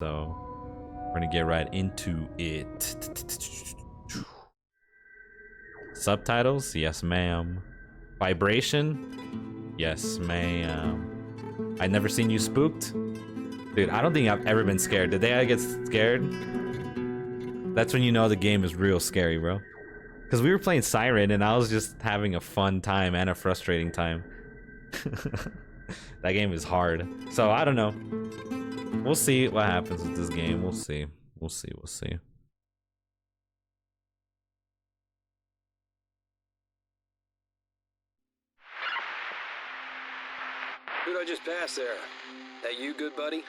So we're gonna get right into it. Subtitles? Yes, ma'am. Vibration? Yes, ma'am. I never seen you spooked? Dude, I don't think I've ever been scared. The day I get scared, that's when you know the game is real scary, bro. Because we were playing Siren and I was just having a fun time and a frustrating time. That game is hard. So I don't know. We'll see what happens with this game. We'll see. We'll see. We'll see. Who'd I just pass there? That you, good buddy?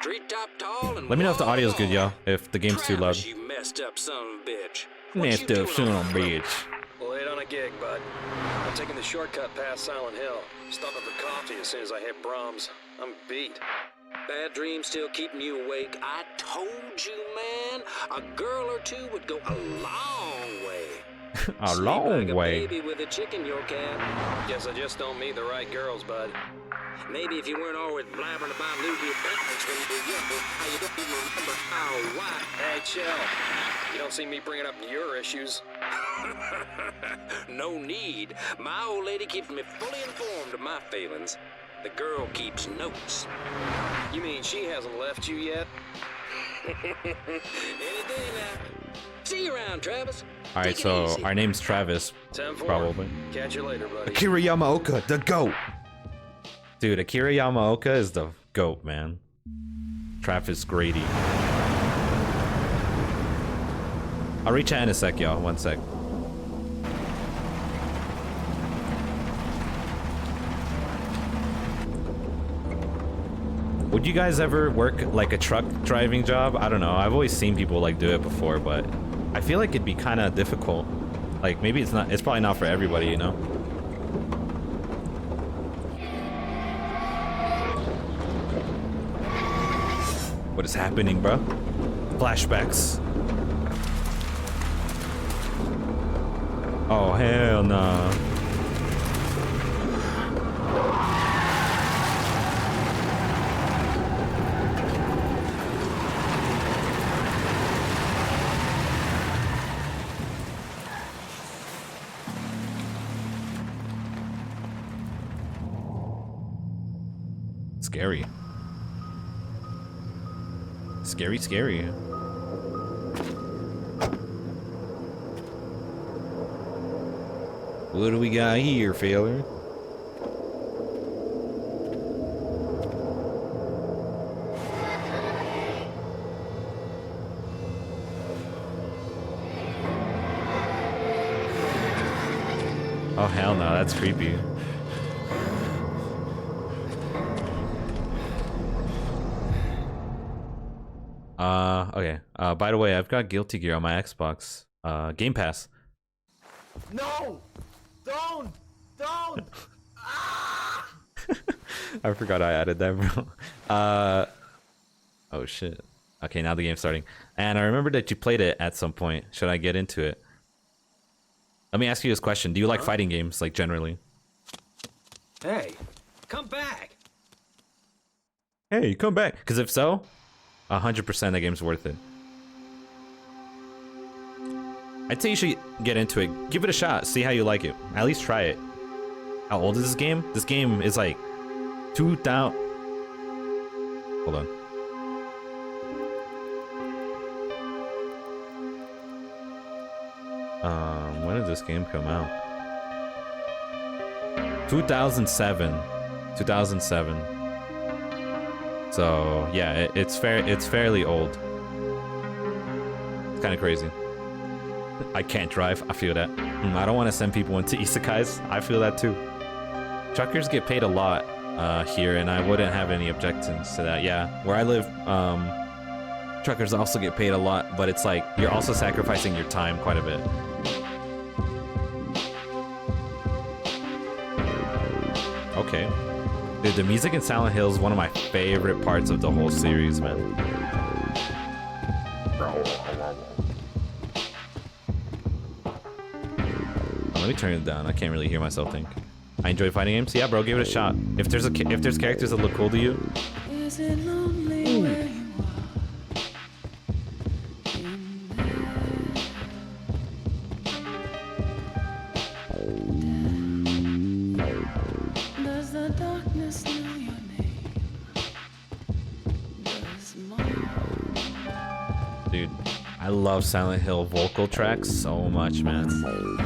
Treetop tall and let me know if the audio's good, y'all. If the game's too loud. You messed up son of a bitch. Messed up son of a bitch. Late on a gig, bud. I'm taking the shortcut past Silent Hill. Stopping for coffee as soon as I hit Brahms. I'm beat. Bad dreams still keeping you awake. I told you, man, a girl or two would go a long way. A long Sleep like way. A baby with a chick in your cab. Guess I just don't meet the right girls, bud. Maybe if you weren't always blabbering about losing your balance when you were younger, how you don't even remember how, why. Hey, chill. You don't see me bringing up your issues. No need. My old lady keeps me fully informed of my feelings. The girl keeps notes. You mean she hasn't left you yet? Any day now. See you around, Travis. All right, Take it so easy. our name's Travis, 10-4. probably. Catch you later, buddy. Akira Yamaoka, the GOAT. Dude, Akira Yamaoka is the GOAT, man. Travis Grady. I'll reach out in a sec, y'all. One sec. Would you guys ever work like a truck driving job? I don't know. I've always seen people like do it before, but I feel like it'd be kind of difficult. Like maybe it's not. It's probably not for everybody, you know. What is happening, bro? Flashbacks. Oh hell nah. Scary. Scary, scary. What do we got here, failure? Oh hell no, that's creepy. Okay. By the way, I've got Guilty Gear on my Xbox. Game Pass. No! Don't! I forgot I added that, bro. Oh shit. Okay, now the game's starting. And I remember that you played it at some point. Should I get into it? Let me ask you this question. Do you like fighting games, like generally? Hey, come back. Hey, come back. Because if so, 100% the game's worth it. I'd say you should get into it. Give it a shot. See how you like it. At least try it. How old is this game? This game is like 2000. Hold on. When did this game come out? 2007. 2007. So yeah, it's fairly old. It's kind of crazy. I can't drive. I feel that. I don't want to send people into isekais. I feel that too. Truckers get paid a lot here, and I wouldn't have any objections to that. Yeah, where I live, truckers also get paid a lot, but it's like you're also sacrificing your time quite a bit. Okay. Dude, the music in Silent Hill is one of my favorite parts of the whole series, man. Let me turn it down. I can't really hear myself think. I enjoy fighting games. Yeah, bro, give it a shot. If there's characters that look cool to you. Is it lonely where you are? Dude, I love Silent Hill vocal tracks so much, man.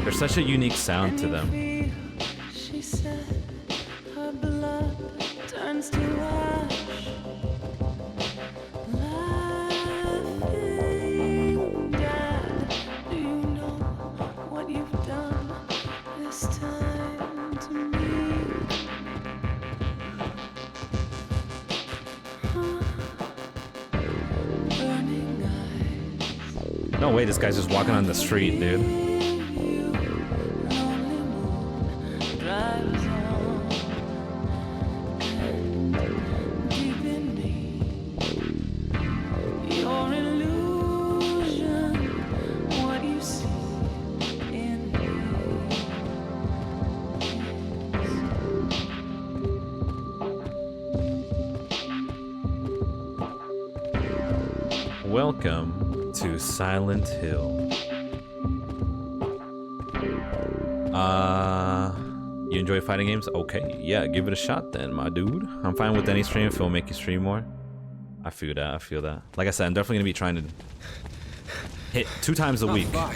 There's such a unique sound to them. She said her blood turns to ash. Laughing, Dad, do you know what you've done this time to me? Burning eyes. No way, this guy's just walking on the street, dude. Lonely moon drives on, and deep in me, your illusion, what you see in me. Welcome to Silent Hill. You enjoy fighting games? Okay, yeah, give it a shot then, my dude. I'm fine with any stream if it'll make you stream more. I feel that, I feel that. Like I said, I'm definitely gonna be trying to hit 2 times a week. Fuck.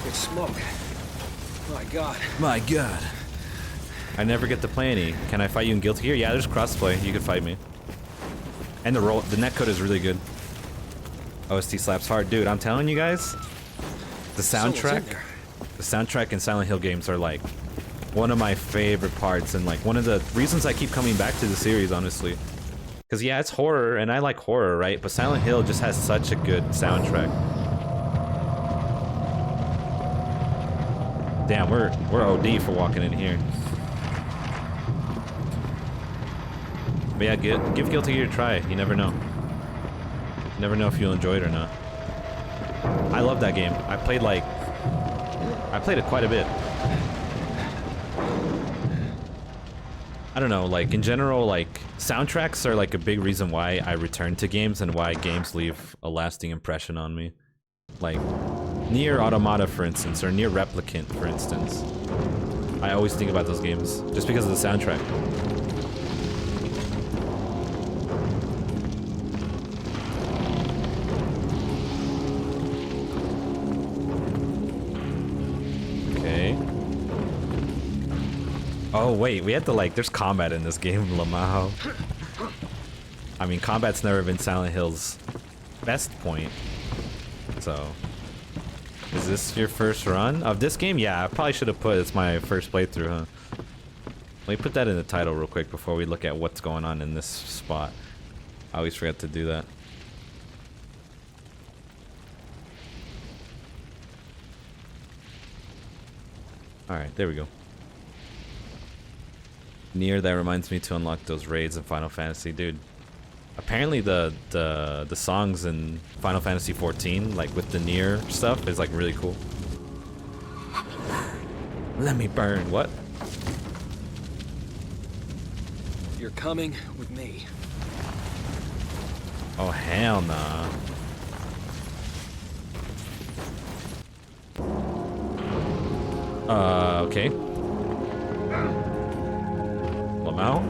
It's smoke. My God. My God. I never get to play any. Can I fight you in Guilty Gear? Yeah, there's crossplay. You can fight me. And the netcode is really good. OST slaps hard. Dude, I'm telling you guys, the soundtrack in Silent Hill games are like one of my favorite parts and like one of the reasons I keep coming back to the series, honestly. Because yeah, it's horror and I like horror, right? But Silent Hill just has such a good soundtrack. Damn, we're OD for walking in here. But yeah, give Guilty Gear a try. You never know. You never know if you'll enjoy it or not. I love that game. I played it quite a bit. I don't know, like in general, like soundtracks are like a big reason why I return to games and why games leave a lasting impression on me. Like Nier Automata, for instance, or Nier Replicant, for instance. I always think about those games just because of the soundtrack. Oh wait, we had to like, there's combat in this game, Lamaho. I mean, combat's never been Silent Hill's best point. So, is this your first run of this game? Yeah, I probably should have put it's my first playthrough, huh? Let me put that in the title real quick before we look at what's going on in this spot. I always forget to do that. Alright, there we go. Nier, that reminds me to unlock those raids in Final Fantasy, dude. Apparently the songs in Final Fantasy 14, like with the Nier stuff, is like really cool. Let me burn. What? You're coming with me. Oh hell nah. Okay. Lamau?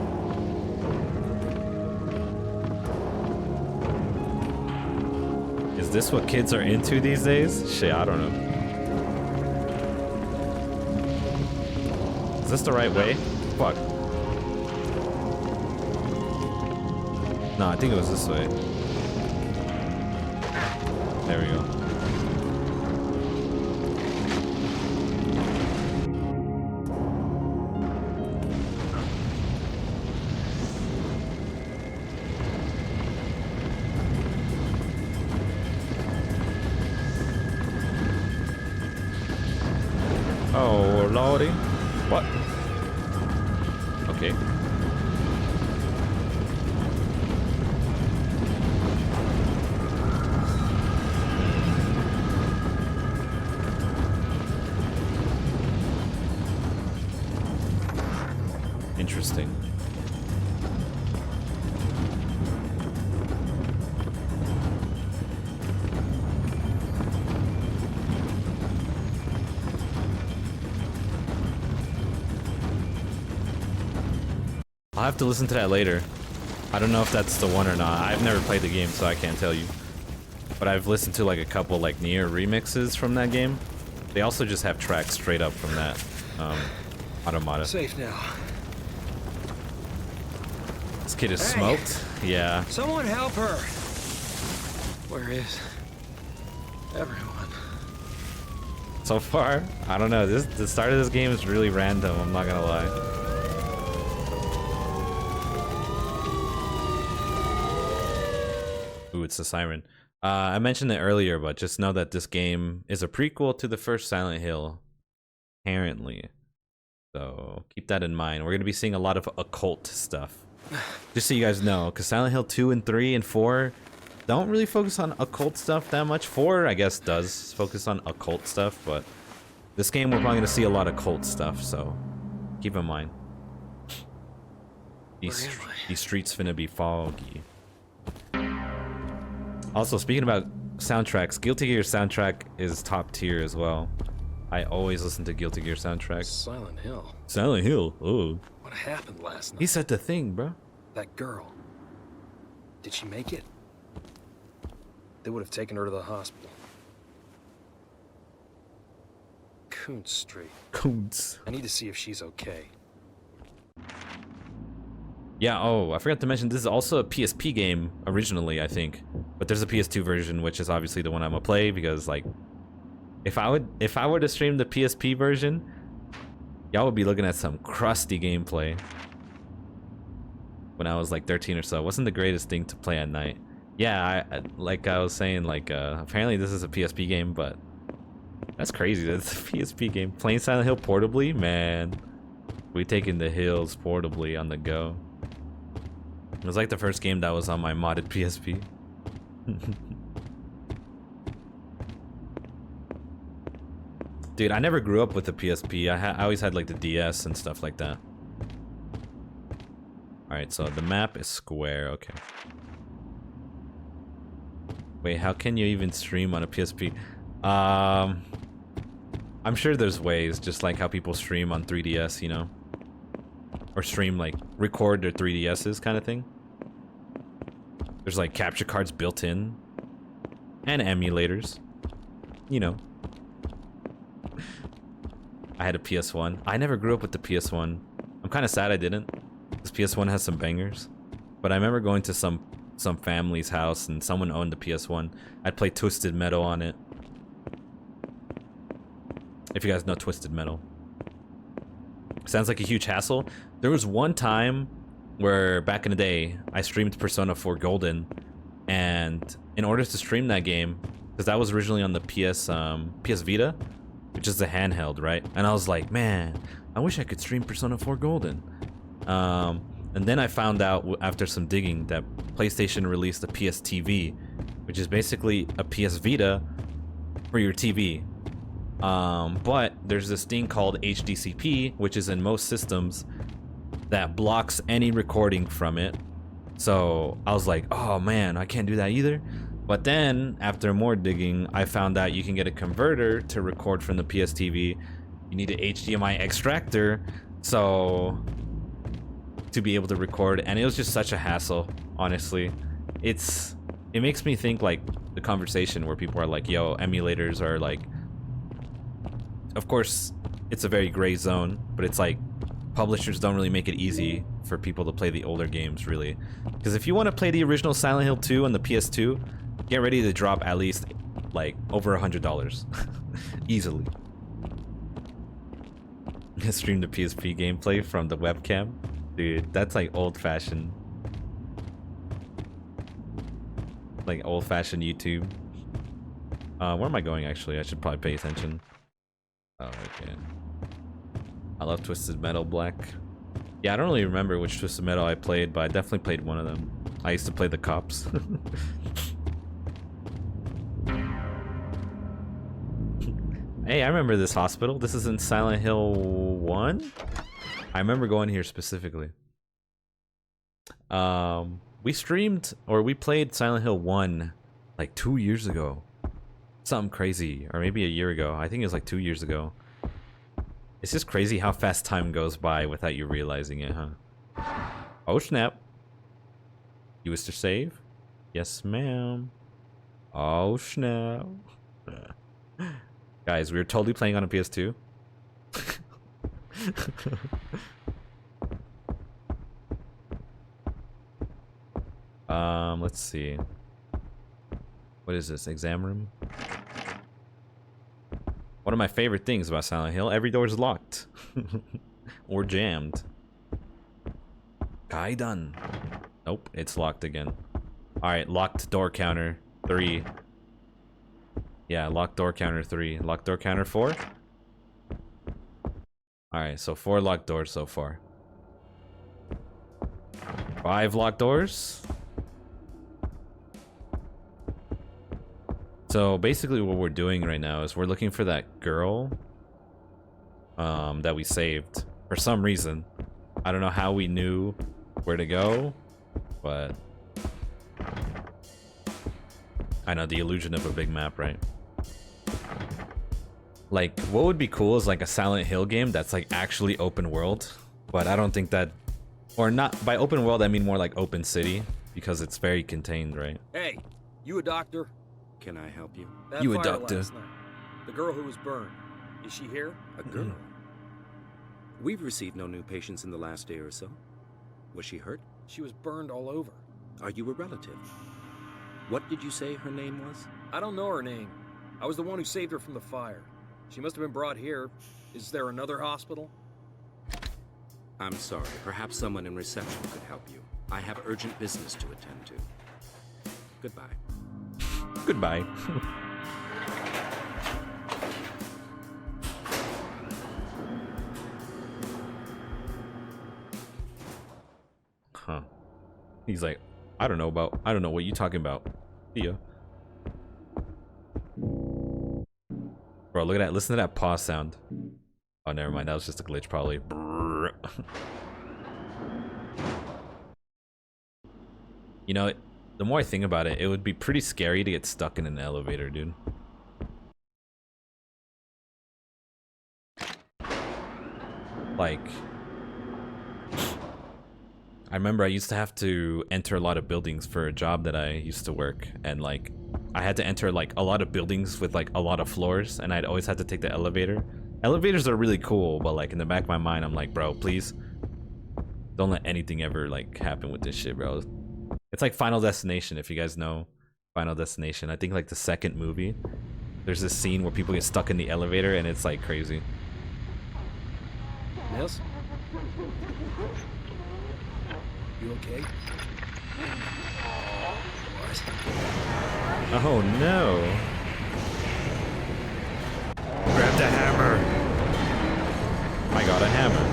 Is this what kids are into these days? Shit, I don't know. Is this the right way? Fuck. No, I think it was this way. There we go. Oh, lordy. What? Okay. Interesting. I'll have to listen to that later. I don't know if that's the one or not. I've never played the game, so I can't tell you. but I've listened to like a couple like near remixes from that game. They also just have tracks straight up from that Automata. Safe now. This kid is Hey. smoked. Yeah. Someone help her. Where is everyone? So far, I don't know. The start of this game is really random. I'm not gonna lie. Ooh, it's the siren. I mentioned it earlier, but just know that this game is a prequel to the first Silent Hill, apparently. So keep that in mind. We're gonna be seeing a lot of occult stuff. Just so you guys know, because Silent Hill 2 and 3 and 4 don't really focus on occult stuff that much. 4, I guess, does focus on occult stuff, but this game we're probably gonna see a lot of cult stuff, so keep in mind. These streets finna be foggy. Also, speaking about soundtracks, Guilty Gear soundtrack is top tier as well. I always listen to Guilty Gear soundtracks. Silent Hill. Silent Hill, oh. What happened last night? He said the thing, bro. That girl. Did she make it? They would have taken her to the hospital. Coon Street. Coons. I need to see if she's okay. Yeah, oh, I forgot to mention this is also a PSP game originally, I think. But there's a PS2 version, which is obviously the one I'm gonna play because like if I were to stream the PSP version, y'all would be looking at some crusty gameplay. When I was like 13 or so, it wasn't the greatest thing to play at night. Yeah, like I was saying, like apparently this is a PSP game, but that's crazy. That's a PSP game. Playing Silent Hill portably, man. We taking the hills portably on the go. It was like the first game that was on my modded PSP. Dude, I never grew up with the PSP. I always had like the DS and stuff like that. Alright, so the map is square, okay. Wait, how can you even stream on a PSP? I'm sure there's ways, just like how people stream on 3DS, you know? Or stream, like, record their 3DSs kind of thing. There's like capture cards built in. And emulators. You know. I had a PS1. I never grew up with the PS1. I'm kind of sad I didn't. This PS1 has some bangers. But I remember going to some family's house and someone owned the PS1. I'd play Twisted Metal on it. If you guys know Twisted Metal. Sounds like a huge hassle. There was one time where back in the day I streamed Persona 4 Golden, and in order to stream that game, because that was originally on the PS Vita, which is a handheld, right? And I was like, man, I wish I could stream Persona 4 Golden. And then I found out after some digging that PlayStation released a PS TV, which is basically a PS Vita for your TV. But there's this thing called HDCP, which is in most systems, that blocks any recording from it. So I was like, oh man, I can't do that either. But then after more digging, I found out you can get a converter to record from the PS TV. You need an HDMI extractor so to be able to record, and it was just such a hassle, honestly. It makes me think like the conversation where people are like, yo, emulators are like, of course it's a very gray zone, but it's like publishers don't really make it easy for people to play the older games, really. Because if you want to play the original Silent Hill 2 on the PS2, get ready to drop at least like over $100 easily. Stream the PSP gameplay from the webcam, dude. That's like old-fashioned, YouTube. Where am I going? Actually, I should probably pay attention. Oh, okay. I love Twisted Metal Black. Yeah, I don't really remember which Twisted Metal I played, but I definitely played one of them. I used to play the cops. Hey, I remember this hospital. This is in Silent Hill 1? I remember going here specifically. We streamed, or we played Silent Hill 1 like 2 years ago. Something crazy, or maybe a year ago. I think it was like 2 years ago. It's just crazy how fast time goes by without you realizing it, huh? Oh snap. You wish to save? Yes, ma'am. Oh snap. Guys, we were totally playing on a PS2. Let's see. What is this? Exam room? One of my favorite things about Silent Hill, every door is locked. Or jammed. Kaidan. Nope, it's locked again. Alright, locked door counter 3. Yeah, locked door counter 3. Locked door counter 4? Alright, so 4 locked doors so far. 5 locked doors? So basically what we're doing right now is we're looking for that girl that we saved for some reason. I don't know how we knew where to go, but I know, the illusion of a big map, right? Like, what would be cool is like a Silent Hill game that's like actually open world, but I don't think that, or not, by open world I mean more like open city, because it's very contained, right? Hey, you a doctor? Can I help you? That You a fire doctor? last night. The girl who was burned. Is she here? A girl? We've received no new patients in the last day or so. Was she hurt? She was burned all over. Are you a relative? What did you say her name was? I don't know her name. I was the one who saved her from the fire. She must have been brought here. Is there another hospital? I'm sorry. Perhaps someone in reception could help you. I have urgent business to attend to. Goodbye. Goodbye. Huh. He's like, I don't know what you talking about. See ya. Bro, look at that. Listen to that pause sound. Oh, never mind. That was just a glitch, probably. You know, the more I think about it, it would be pretty scary to get stuck in an elevator, dude. Like, I remember I used to have to enter a lot of buildings for a job that I used to work, and like I had to enter like a lot of buildings with like a lot of floors, and I'd always have to take the elevator. Elevators are really cool, but like in the back of my mind I'm like, bro, please don't let anything ever like happen with this shit, bro. It's like Final Destination, if you guys know Final Destination. I think like the second movie, there's this scene where people get stuck in the elevator and it's like crazy. Miss? You okay? What? Oh no. Grab the hammer. I got a hammer.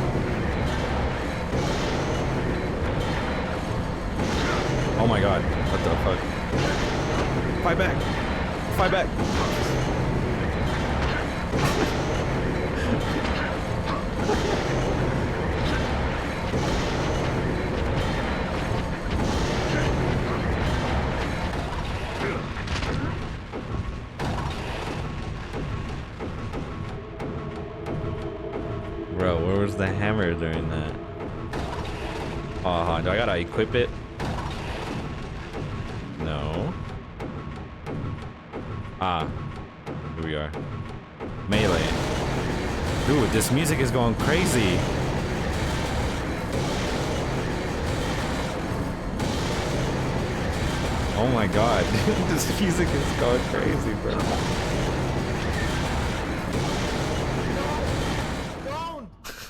Oh my god. What the fuck? Fight back. Fight back. Bro, where was the hammer during that? Do I gotta equip it? No. Ah, here we are. Melee. Dude, this music is going crazy. Oh my god, this music is going crazy, bro.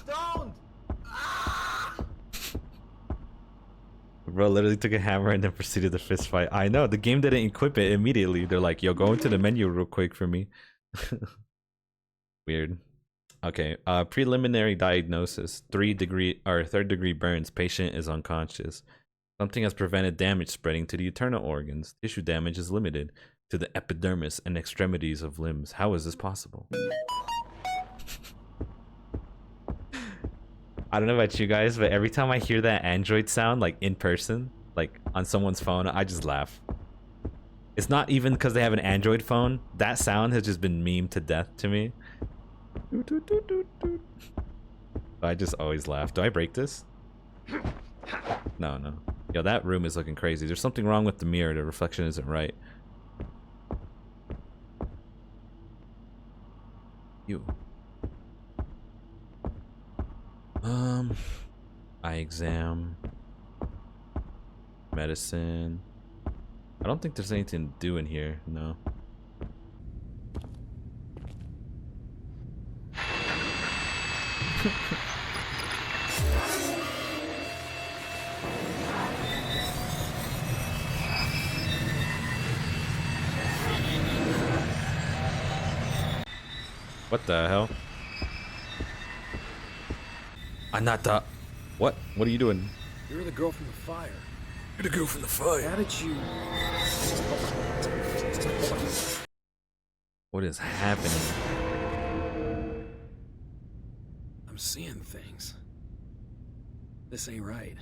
Don't! Bro literally took a hammer and then proceeded to fist fight. I know, the game didn't equip it immediately. They're like, yo, go into the menu real quick for me. Weird. Okay, preliminary diagnosis. 3rd degree burns. Patient is unconscious. Something has prevented damage spreading to the internal organs. Tissue damage is limited to the epidermis and extremities of limbs. How is this possible? I don't know about you guys, but every time I hear that Android sound, like in person, like on someone's phone, I just laugh. It's not even because they have an Android phone. That sound has just been memed to death to me. I just always laugh. Do I break this? No. Yo, that room is looking crazy. There's something wrong with the mirror. The reflection isn't right. You. Eye exam. Medicine. I don't think there's anything to do in here, no. What the hell? Anata. What? What are you doing? You're the girl from the fire. You're the girl from the fire. How did you... What is happening? I'm seeing things. This ain't right.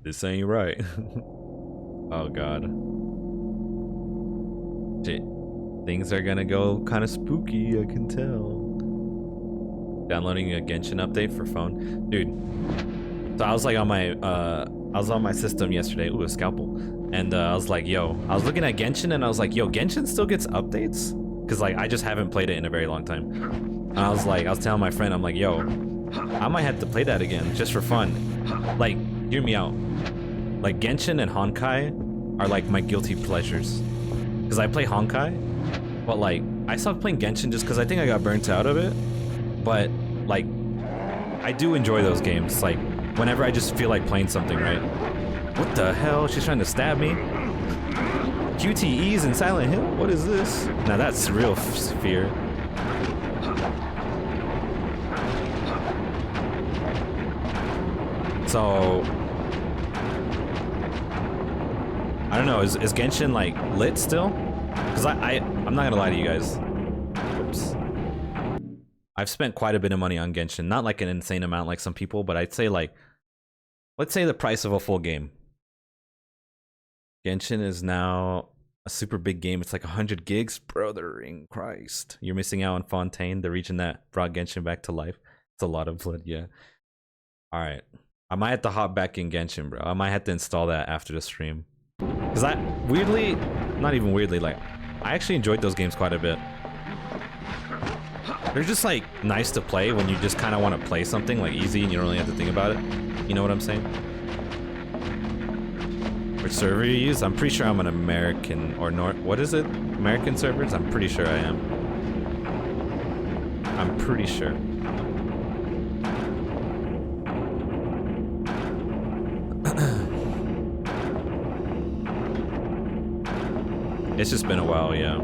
This ain't right. Oh god. Shit. Things are gonna go kind of spooky, I can tell. Downloading a Genshin update for phone. Dude. So I was like on my system yesterday. Ooh, a scalpel. And I was like, yo, I was looking at Genshin and I was like, yo, Genshin still gets updates? Cause like I just haven't played it in a very long time. And I was telling my friend, I'm like, yo, I might have to play that again just for fun. Like, hear me out. Like Genshin and Honkai are like my guilty pleasures. Cause I play Honkai, but like I stopped playing Genshin just cause I think I got burnt out of it. But like I do enjoy those games. Like whenever I just feel like playing something, right? What the hell? She's trying to stab me? QTEs in Silent Hill? What is this? Now that's real fear. So I don't know, is Genshin like lit still? Cause I'm not gonna lie to you guys. Oops. I've spent quite a bit of money on Genshin. Not like an insane amount like some people, but I'd say like, let's say the price of a full game. Genshin is now a super big game. It's like 100 gigs. Brother in Christ. You're missing out on Fontaine, the region that brought Genshin back to life. It's a lot of blood, yeah. Alright. I might have to hop back in Genshin, bro. I might have to install that after the stream. Because I, weirdly, not even weirdly, like, I actually enjoyed those games quite a bit. They're just like nice to play when you just kind of want to play something like easy and you don't really have to think about it. You know what I'm saying? Which server you use? I'm pretty sure I'm an American or what is it? American servers? I'm pretty sure I am. I'm pretty sure. It's just been a while, yeah.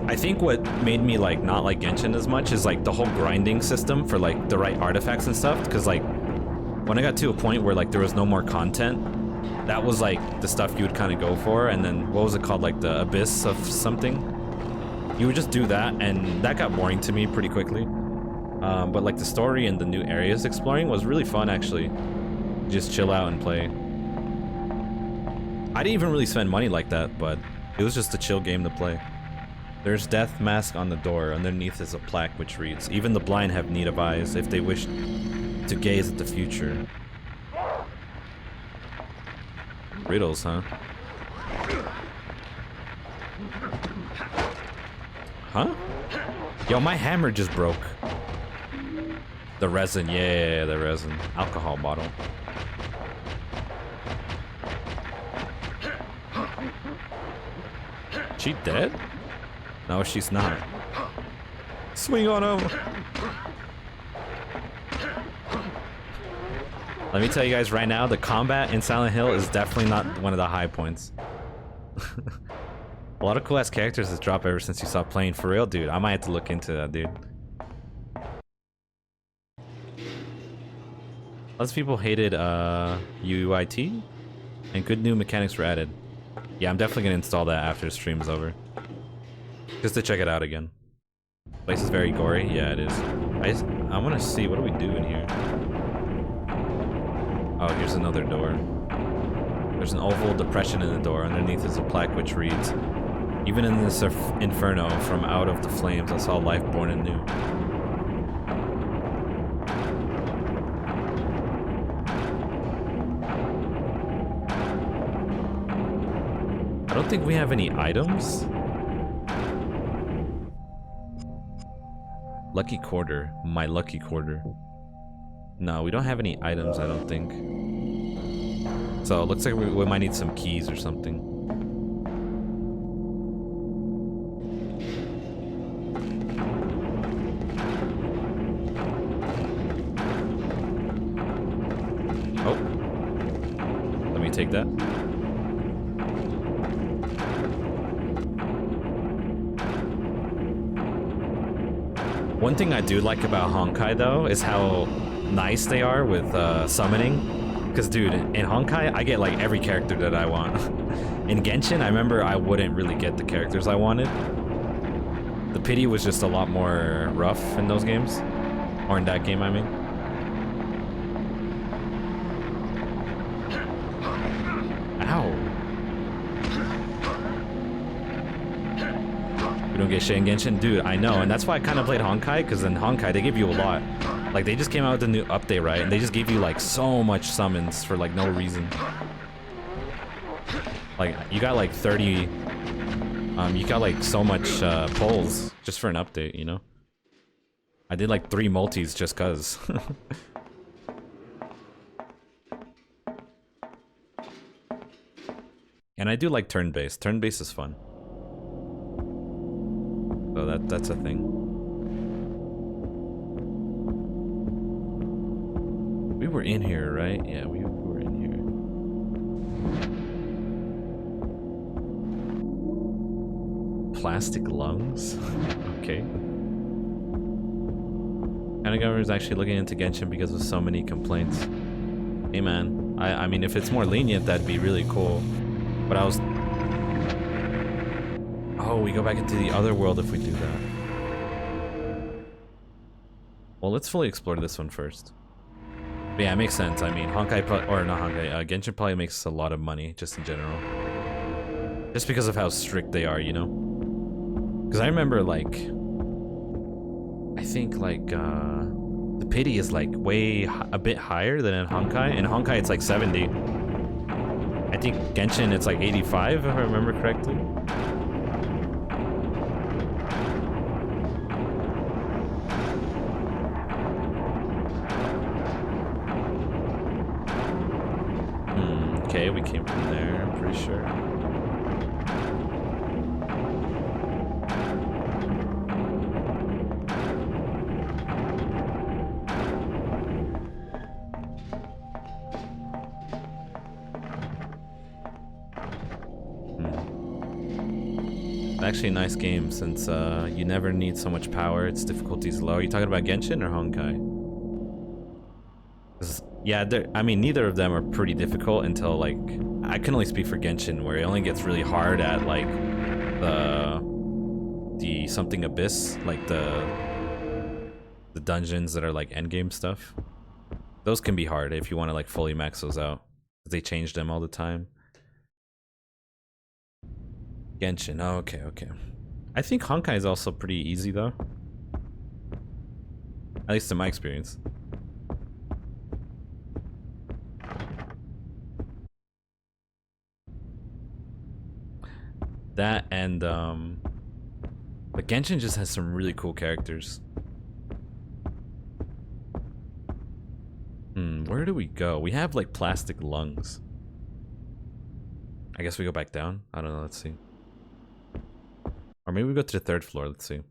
I think what made me like not like Genshin as much is like the whole grinding system for like the right artifacts and stuff. Because like when I got to a point where like there was no more content, that was like the stuff you would kind of go for. And then what was it called, like the abyss of something? You would just do that, and that got boring to me pretty quickly. But like the story and the new areas exploring was really fun actually. Just chill out and play. I didn't even really spend money like that, but it was just a chill game to play. There's death mask on the door. Underneath is a plaque which reads, "Even the blind have need of eyes if they wish to gaze at the future." Riddles, huh? Huh? Yo, my hammer just broke. The resin, yeah, the resin. Alcohol bottle. She dead? No, she's not. Swing on him! Let me tell you guys right now, the combat in Silent Hill is definitely not one of the high points. A lot of cool ass characters has dropped ever since you stopped playing. For real, dude. I might have to look into that, dude. Lots of people hated UIT, and good new mechanics were added. Yeah, I'm definitely gonna install that after the stream is over. Just to check it out again. Place is very gory. Yeah, it is. I want to see, what do we do in here? Oh, here's another door. There's an oval depression in the door. Underneath is a plaque which reads, "Even in this inferno, from out of the flames, I saw life born anew." don't think we have any items. Lucky quarter. My lucky quarter. No, we don't have any items, I don't think. So it looks like we might need some keys or something. Oh. Let me take that. One thing I do like about Honkai though is how nice they are with summoning. Because dude, in Honkai I get like every character that I want. In Genshin I remember I wouldn't really get the characters I wanted. The pity was just a lot more rough in those games. Or in that game I mean. Ow. We don't get shit in Genshin? Dude, I know, and that's why I kind of played Honkai, because in Honkai they give you a lot. Like, they just came out with a new update, right? And they just gave you, like, so much summons for, like, no reason. Like, you got, like, 30... you got, like, so much, pulls just for an update, you know? I did, like, 3 multis just cuz. And I do like turn-based. Turn-based is fun. So that's a thing. We were in here, right? Yeah, we were in here. Plastic lungs? Okay. Kind of government is actually looking into Genshin because of so many complaints. Hey man, I mean if it's more lenient that'd be really cool. But I was... Oh, we go back into the other world if we do that. Well, let's fully explore this one first. But yeah, it makes sense. I mean, Honkai, or not Honkai, Genshin probably makes a lot of money, just in general. Just because of how strict they are, you know? Because I remember, like... I think, like, the pity is, like, a bit higher than in Honkai. In Honkai, it's, like, 70. I think Genshin, it's, like, 85, if I remember correctly. Okay, we came from there, I'm pretty sure. Actually a nice game since you never need so much power, its difficulty is low. Are you talking about Genshin or Honkai? Yeah, I mean, neither of them are pretty difficult until, like, I can only speak for Genshin, where it only gets really hard at, like, the something abyss, like the dungeons that are, like, endgame stuff. Those can be hard if you want to, like, fully max those out. They change them all the time. Genshin, oh, okay. I think Honkai is also pretty easy, though. At least in my experience. That and but Genshin just has some really cool characters. Where do we go? We have like plastic lungs. I guess we go back down? I don't know, let's see. Or maybe we go to the 3rd floor, let's see.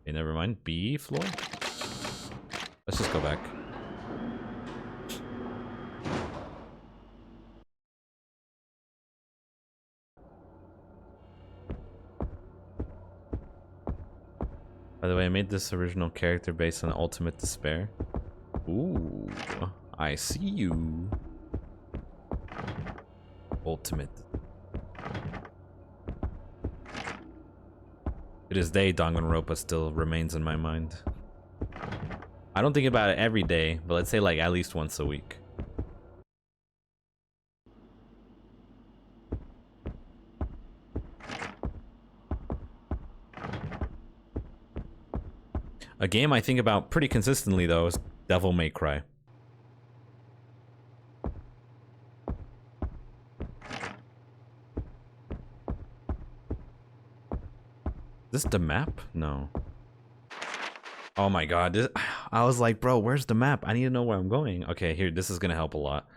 Okay, never mind. B floor? Let's just go back. By the way, I made this original character based on Ultimate Despair. Ooh, I see you. Ultimate. To this day, Danganronpa still remains in my mind. I don't think about it every day, but let's say like at least once a week. A game I think about pretty consistently though is Devil May Cry. This the map? No. Oh my god, this, I was like, bro, where's the map? I need to know where I'm going. Okay, here, this is gonna help a lot.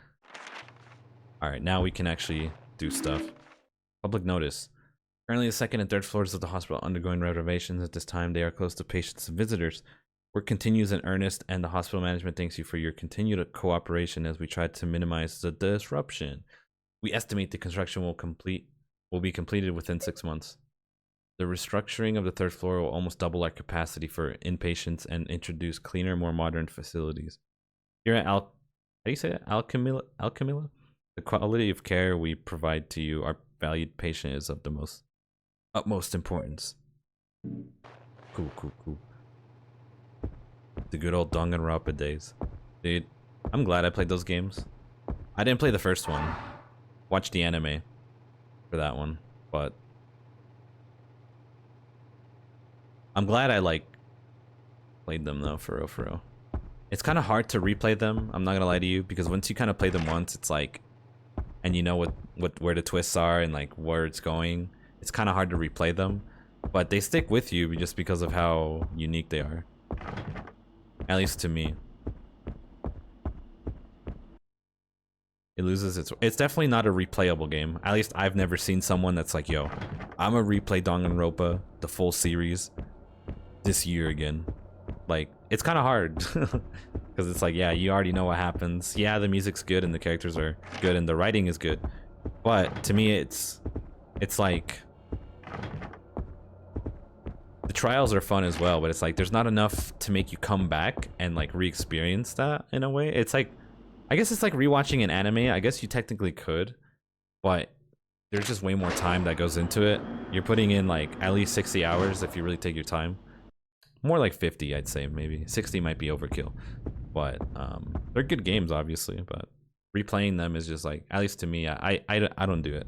Alright, now we can actually do stuff. Public notice. Currently, the second and third floors of the hospital are undergoing renovations. At this time, they are closed to patients and visitors. Work continues in earnest, and the hospital management thanks you for your continued cooperation as we try to minimize the disruption. We estimate the construction will be completed within 6 months. The restructuring of the third floor will almost double our capacity for inpatients and introduce cleaner, more modern facilities. Here at how do you say that? Alchemilla? The quality of care we provide to you, our valued patient, is of the utmost importance. Cool. The good old Danganronpa days. Dude, I'm glad I played those games. I didn't play the first one. Watched the anime for that one, but I'm glad I like played them though, for real. It's kind of hard to replay them, I'm not gonna lie to you, because once you kind of play them once, it's like, and you know where the twists are and like where it's going, it's kind of hard to replay them, but they stick with you just because of how unique they are. At least to me. It loses it's definitely not a replayable game. At least I've never seen someone that's like, yo, I'm gonna replay Danganronpa, the full series, this year again. Like, it's kind of hard. Because it's like, yeah, you already know what happens. Yeah, the music's good and the characters are good and the writing is good. But to me, it's like, the trials are fun as well, but it's like there's not enough to make you come back and like re-experience that in a way. It's like, I guess it's like rewatching an anime. I guess you technically could, but there's just way more time that goes into it. You're putting in like at least 60 hours if you really take your time. More like 50, I'd say. Maybe 60 might be overkill, but they're good games, obviously. But replaying them is just like, at least to me, I don't do it.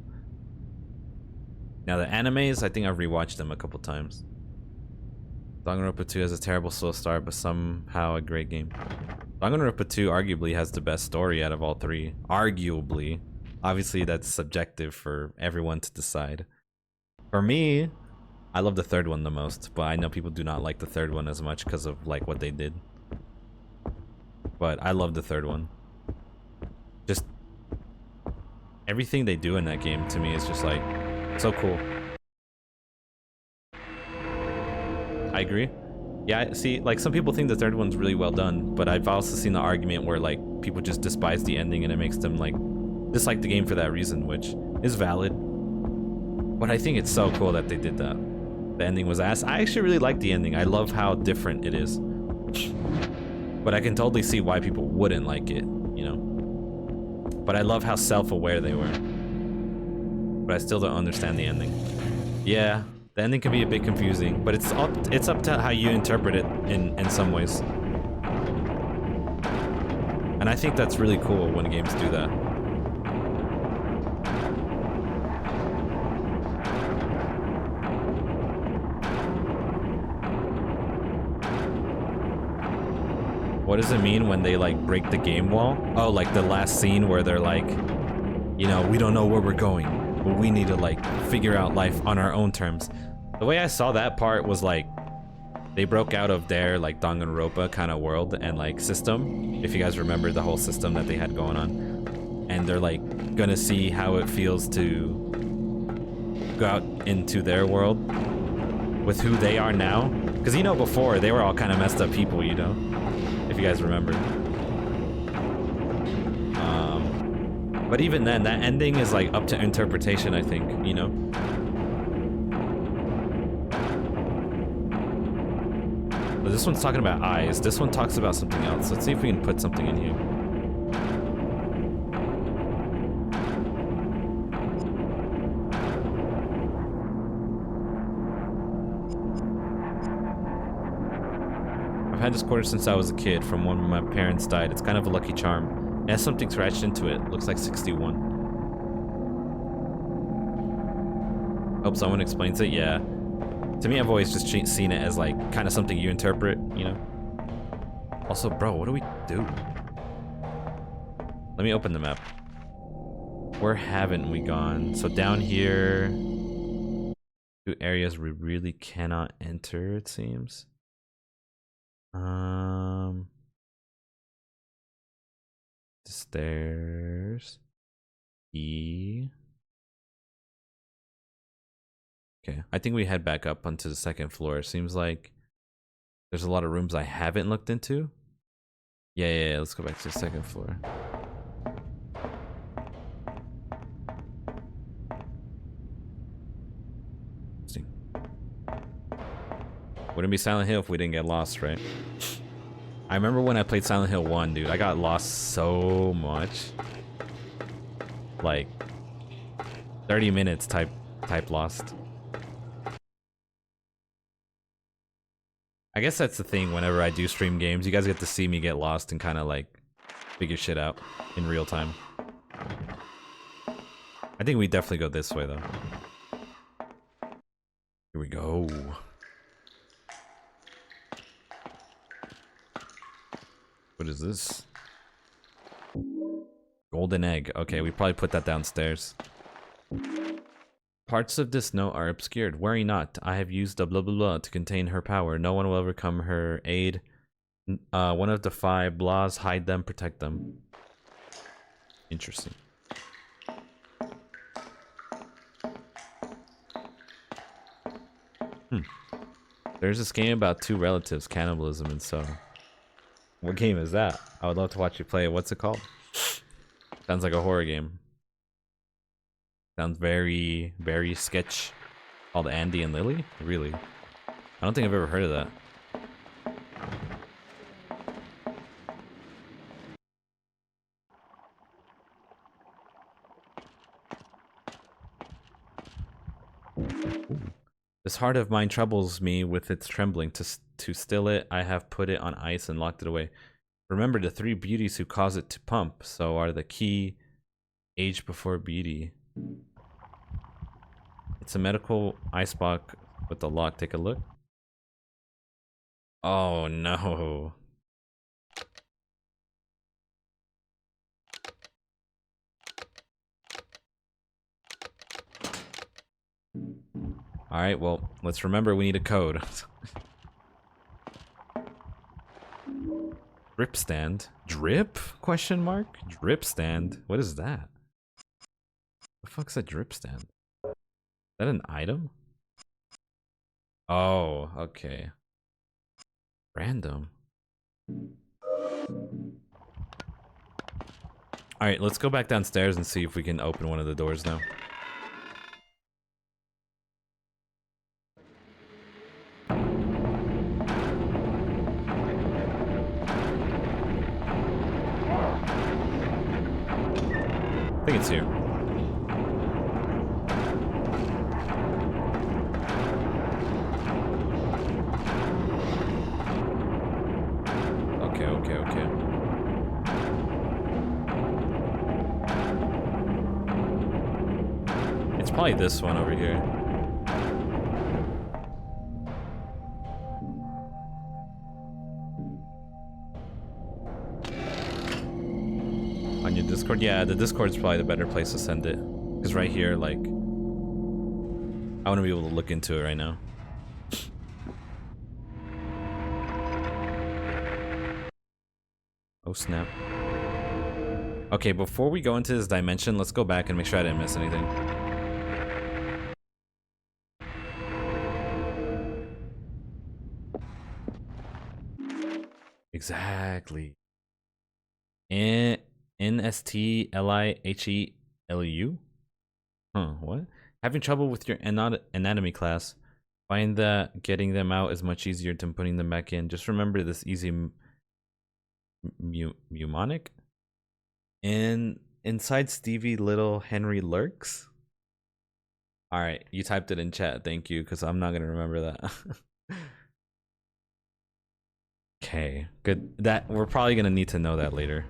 Now the animes, I think I've rewatched them a couple times. Danganronpa 2 has a terrible slow start, but somehow a great game. Danganronpa 2 arguably has the best story out of all three. Arguably. Obviously, that's subjective for everyone to decide. For me, I love the third one the most, but I know people do not like the third one as much because of like what they did. But I love the third one. Just everything they do in that game to me is just like so cool. I agree. Yeah, see, like some people think the third one's really well done, but I've also seen the argument where like people just despise the ending and it makes them like dislike the game for that reason, which is valid. But I think it's so cool that they did that. The ending was ass. I actually really like the ending. I love how different it is. But I can totally see why people wouldn't like it, you know? But I love how self-aware they were. But I still don't understand the ending. Yeah. The ending can be a bit confusing, but it's up to how you interpret it in some ways. And I think that's really cool when games do that. What does it mean when they like break the game wall? Oh, like the last scene where they're like, you know, we don't know where we're going, but we need to like figure out life on our own terms. The way I saw that part was like they broke out of their like Danganronpa kind of world and like system, if you guys remember the whole system that they had going on, and they're like gonna see how it feels to go out into their world with who they are now, because you know before they were all kind of messed up people, you know, if you guys remember. But even then, that ending is like up to interpretation, I think, you know? But this one's talking about eyes. This one talks about something else. Let's see if we can put something in here. I've had this quarter since I was a kid, from when my parents died. It's kind of a lucky charm. It has something scratched into it. Looks like 61. Hope someone explains it. Yeah. To me, I've always just seen it as like kind of something you interpret, you know? Also, bro, what do we do? Let me open the map. Where haven't we gone? So down here... Two areas we really cannot enter, it seems. The stairs. E. Okay, I think we head back up onto the second floor. Seems like there's a lot of rooms I haven't looked into. Yeah, let's go back to the second floor. See. Wouldn't be Silent Hill if we didn't get lost, right? I remember when I played Silent Hill 1, dude, I got lost so much. Like 30 minutes type lost. I guess that's the thing whenever I do stream games, you guys get to see me get lost and kind of like figure shit out in real time. I think we definitely go this way though. Here we go. What is this? Golden egg. Okay, we probably put that downstairs. Parts of this note are obscured. Worry not. I have used the blah blah blah to contain her power. No one will ever come her aid. One of the 5 blahs, hide them, protect them. Interesting. There's this game about 2 relatives, cannibalism, and so. What game is that? I would love to watch you play it. What's it called? Sounds like a horror game. Sounds very, very sketch. Called Andy and Lily? Really? I don't think I've ever heard of that. This heart of mine troubles me with its trembling. To still it, I have put it on ice and locked it away. Remember the 3 beauties who cause it to pump, so are the key age before beauty. It's a medical icebox with the lock. Take a look. Oh no. Alright, well, let's remember we need a code. Drip stand? Drip? Question mark? Drip stand? What is that? The fuck's a drip stand? Is that an item? Oh, okay. Random. Alright, let's go back downstairs and see if we can open one of the doors now. I think it's here. Okay. It's probably this one over here. On your Discord? Yeah, the Discord's probably the better place to send it. Because right here, like, I want to be able to look into it right now. Oh snap. Okay, before we go into this dimension, let's go back and make sure I didn't miss anything. Exactly. NSTLIHELU? Huh, what? Having trouble with your anatomy class. Find that getting them out is much easier than putting them back in. Just remember this easy mnemonic. And inside Stevie Little Henry lurks. Alright, you typed it in chat, thank you, because I'm not gonna remember that. Okay, good. That we're probably gonna need to know that later.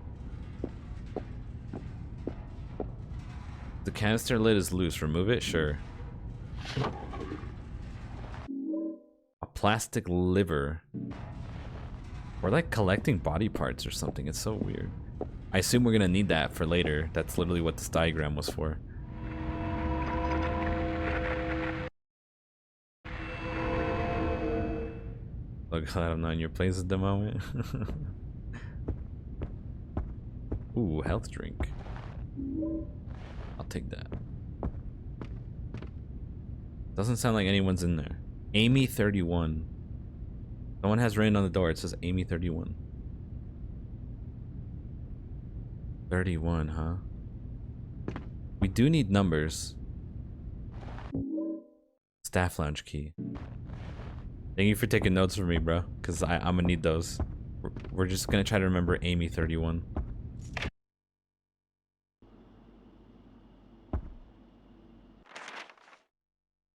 The canister lid is loose. Remove it? Sure. A plastic liver. We're like collecting body parts or something. It's so weird. I assume we're gonna need that for later. That's literally what this diagram was for. Look, I'm not in your place at the moment. Ooh, health drink. I'll take that. Doesn't sound like anyone's in there. Amy 31. Someone has written on the door. It says Amy 31. 31, huh? We do need numbers. Staff lounge key. Thank you for taking notes for me, bro. Because I'm gonna need those. We're just gonna try to remember Amy 31.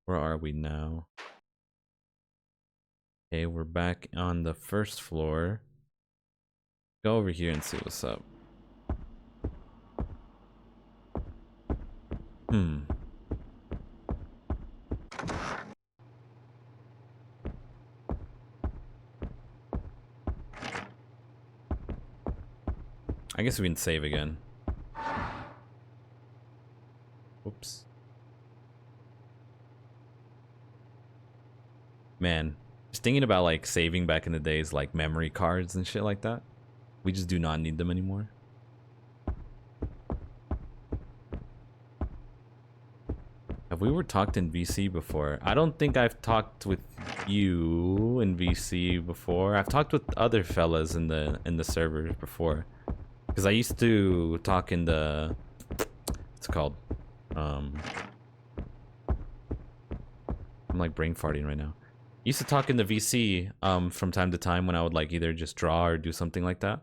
Where are we now? Okay, we're back on the first floor. Go over here and see what's up. I guess we can save again. Whoops. Man, just thinking about like saving back in the days, like memory cards and shit like that. We just do not need them anymore. Have we talked in VC before? I don't think I've talked with you in VC before. I've talked with other fellas in the servers before. Because I used to talk in the, what's it called? I'm like brain farting right now. Used to talk in the VC from time to time when I would like either just draw or do something like that.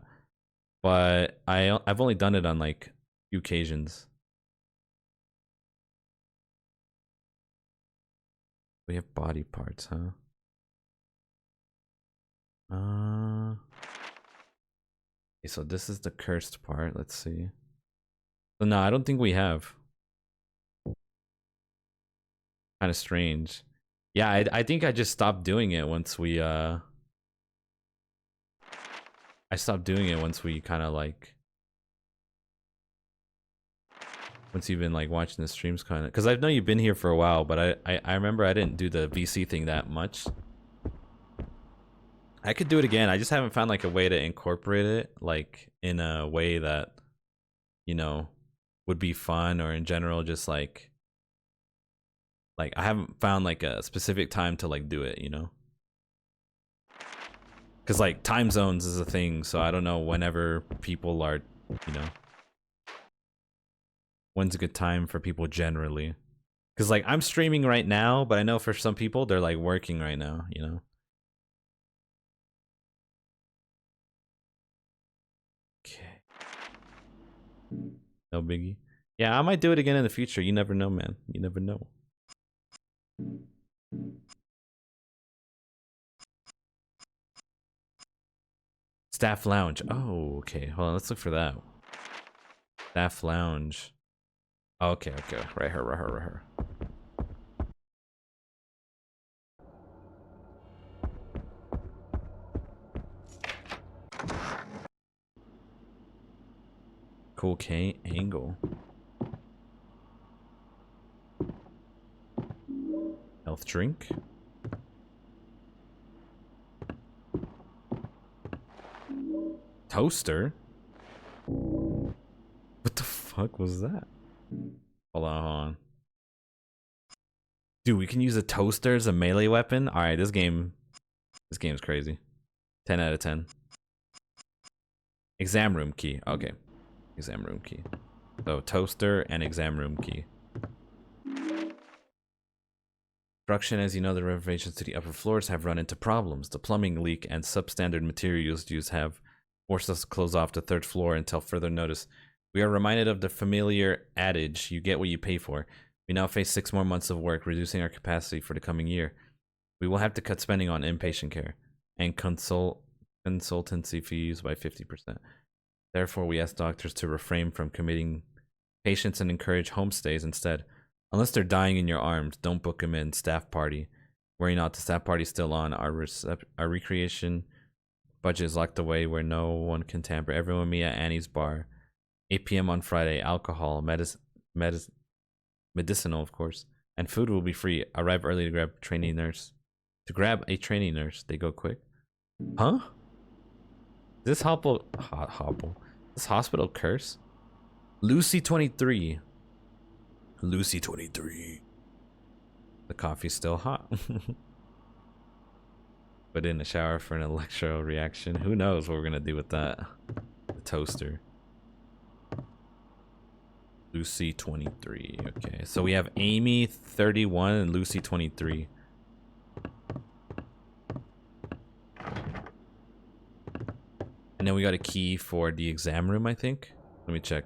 But I've only done it on like few occasions. We have body parts, huh? Okay, so this is the cursed part. Let's see. So no, I don't think we have. Kind of strange. Yeah, I think I just stopped doing it once we I stopped doing it once we kind of like once you've been like watching the streams kind of, because I know you've been here for a while, but I remember I didn't do the VC thing that much. I could do it again. I just haven't found like a way to incorporate it like in a way that, you know, would be fun, or in general just like I haven't found like a specific time to like do it, you know? Cuz like time zones is a thing, so I don't know whenever people are, you know, when's a good time for people generally. Cuz like I'm streaming right now, but I know for some people they're like working right now, you know? Okay. No biggie. Yeah, I might do it again in the future. You never know, man. You never know. Staff lounge. Oh, okay. Hold on. Let's look for that. Staff lounge. Okay, okay. Right here, right here, right here. Cocaine angle. Health drink. Toaster? What the fuck was that? Hold on. Dude, we can use a toaster as a melee weapon? Alright, this game's crazy. 10 out of 10. Exam room key. Okay. Exam room key. So toaster and exam room key. Construction, as you know, the renovations to the upper floors have run into problems. The plumbing leak and substandard materials used have forced us to close off the third floor until further notice. We are reminded of the familiar adage, you get what you pay for. We now face 6 more months of work, reducing our capacity for the coming year. We will have to cut spending on inpatient care and consultancy fees by 50%. Therefore, we ask doctors to refrain from committing patients and encourage homestays instead. Unless they're dying in your arms, don't book them in. Staff party. Worry not, the staff party's still on. Our recreation budget is locked away where no one can tamper. Everyone meet at Annie's bar. 8 p.m. on Friday. Alcohol, medicinal, of course. And food will be free. Arrive early to grab a trainee nurse. To grab a trainee nurse, they go quick. Huh? This hobble. This hospital curse? Lucy 23. Lucy 23. The coffee's still hot. Put in the shower for an electro reaction. Who knows what we're gonna do with that? The toaster. Lucy 23. Okay, so we have Amy 31 and Lucy 23. And then we got a key for the exam room, I think. Let me check.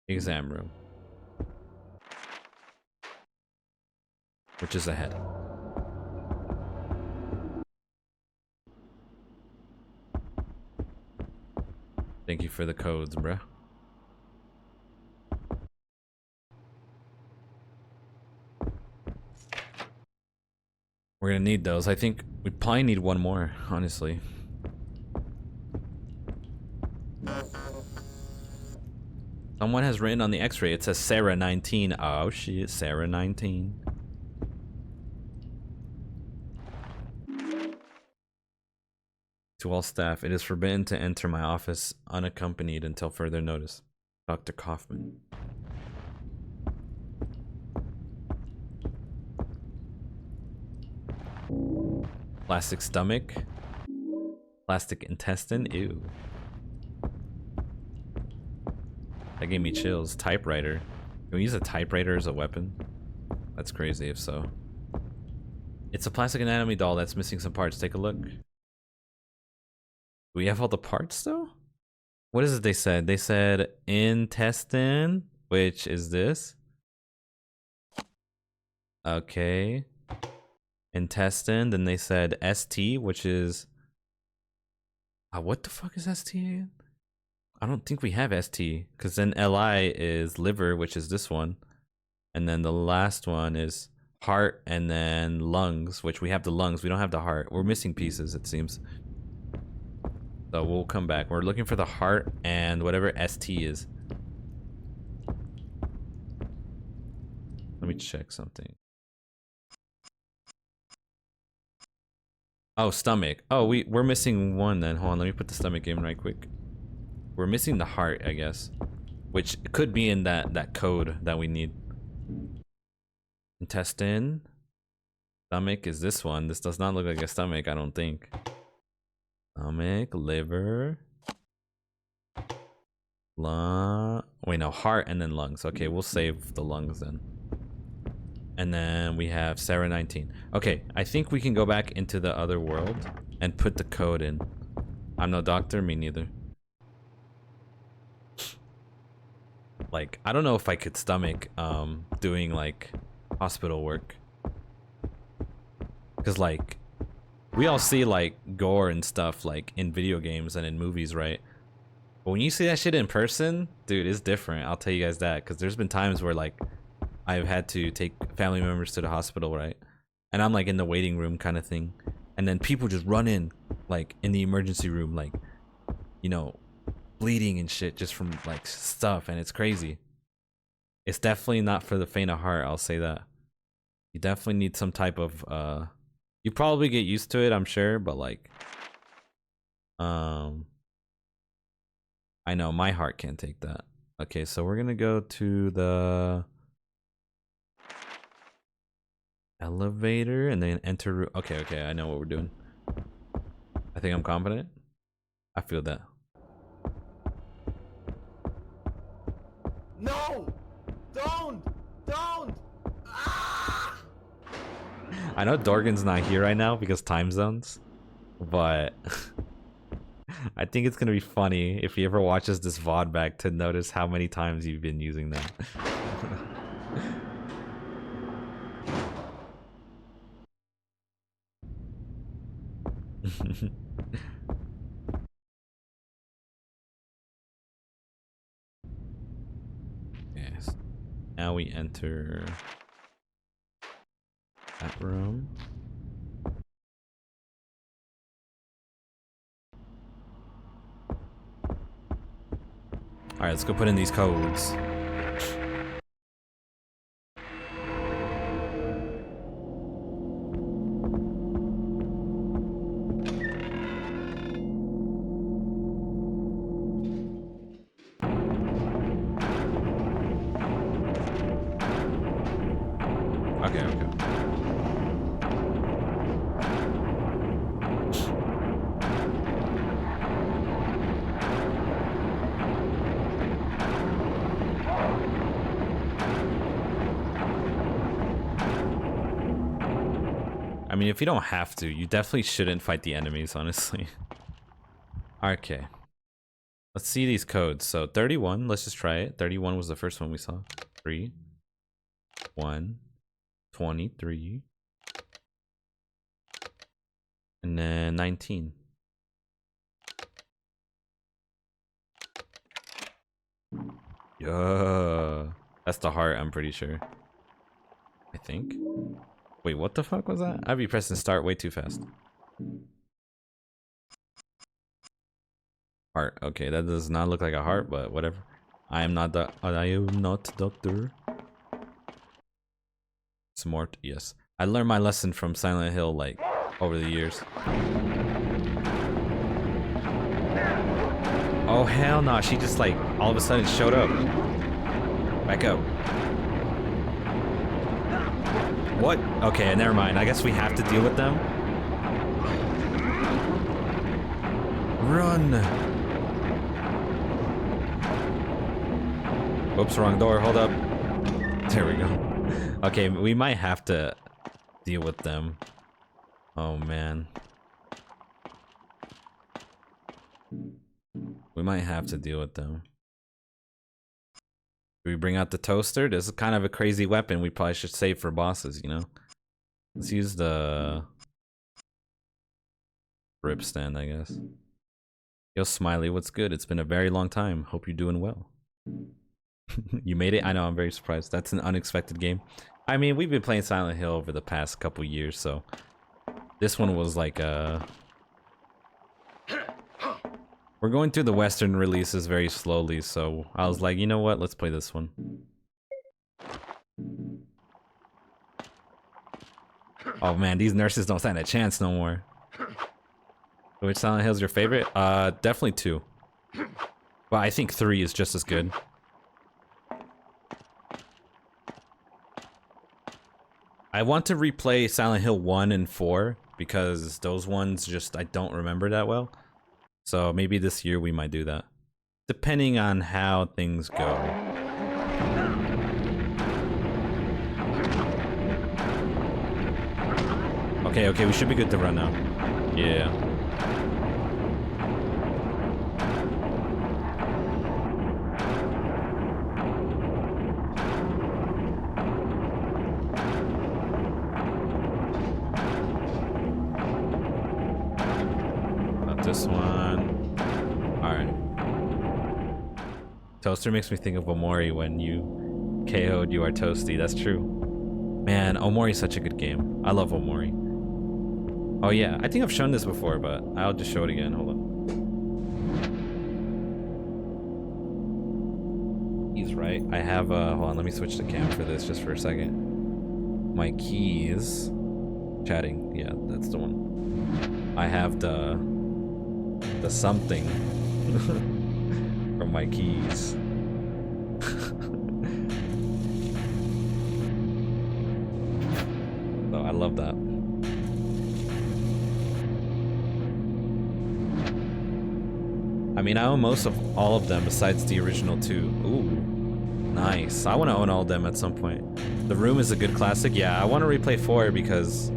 Exam room. Which is ahead. Thank you for the codes, bruh. We're gonna need those. I think we probably need one more, honestly. Someone has written on the x-ray, it says Sarah 19. Oh shit, Sarah 19. To all staff, it is forbidden to enter my office unaccompanied until further notice. Dr. Kaufman. Plastic stomach. Plastic intestine. Ew. That gave me chills. Typewriter. Can we use a typewriter as a weapon? That's crazy if so. It's a plastic anatomy doll that's missing some parts. Take a look. Do we have all the parts though? What is it they said? They said intestine, which is this. Okay. Intestine, then they said ST, which is... what the fuck is ST again? I don't think we have ST, because then LI is liver, which is this one. And then the last one is heart, and then lungs, which we have the lungs. We don't have the heart. We're missing pieces, it seems. So we'll come back. We're looking for the heart and whatever ST is. Let me check something. Oh, stomach. Oh, we're missing one then. Hold on, let me put the stomach in right quick. We're missing the heart, I guess. Which could be in that code that we need. Intestine. Stomach is this one. This does not look like a stomach, I don't think. Stomach, liver. Lung. Wait, no, heart and then lungs. Okay, we'll save the lungs then. And then we have Sarah 19. Okay, I think we can go back into the other world and put the code in. I'm no doctor, me neither. Like, I don't know if I could stomach doing like hospital work. Cause like, we all see like gore and stuff like in video games and in movies, right? But when you see that shit in person, dude, it's different. I'll tell you guys that. Cause there's been times where like, I've had to take family members to the hospital, right? And I'm like in the waiting room kind of thing. And then people just run in, like in the emergency room, like, you know, bleeding and shit just from like stuff. And it's crazy. It's definitely not for the faint of heart, I'll say that. You definitely need some type of, you probably get used to it, I'm sure. But like, I know my heart can't take that. Okay, so we're gonna go to the elevator and then enter. Okay, I know what we're doing. I think I'm confident. I feel that. No! Don't! Ah! I know Dorgan's not here right now because time zones, but I think it's gonna be funny if he ever watches this VOD back to notice how many times you've been using that. Yes. Now we enter that room. All right, let's go put in these codes. mean, if you don't have to, you definitely shouldn't fight the enemies, honestly. Okay. Let's see these codes. So 31, let's just try it. 31 was the first one we saw. 3, 1, 23, and then 19. Yeah, that's the heart, I'm pretty sure. I think. Wait, what the fuck was that? I'd be pressing start way too fast. Heart. Okay, that does not look like a heart, but whatever. I am not doctor. Smart, yes. I learned my lesson from Silent Hill like over the years. Oh hell no, she just like all of a sudden showed up. Back up. What? Okay, never mind. I guess we have to deal with them. Run! Oops, wrong door. Hold up. There we go. Okay, we might have to deal with them. Oh man. We might have to deal with them. Do we bring out the toaster? This is kind of a crazy weapon we probably should save for bosses, you know? Let's use the rib stand, I guess. Yo, Smiley, what's good? It's been a very long time. Hope you're doing well. You made it? I know, I'm very surprised. That's an unexpected game. I mean, we've been playing Silent Hill over the past couple years, so this one was like we're going through the Western releases very slowly, so I was like, you know what? Let's play this one. Oh man, these nurses don't stand a chance no more. Which Silent Hill is your favorite? Definitely 2. But I think 3 is just as good. I want to replay Silent Hill 1 and 4 because those ones just I don't remember that well. So maybe this year we might do that. Depending on how things go. Okay, we should be good to run now. Yeah. Not this one. Alright. Toaster makes me think of Omori when you KO'd You Are Toasty. That's true. Man, Omori's such a good game. I love Omori. Oh yeah, I think I've shown this before, but I'll just show it again. Hold on. He's right. I have hold on, let me switch the cam for this just for a second. My keys. Chatting, yeah, that's the one. I have the something from my keys. So I love that. I mean, I own most of all of them besides the original 2. Ooh, nice. I want to own all of them at some point. The Room is a good classic. Yeah, I want to replay 4 because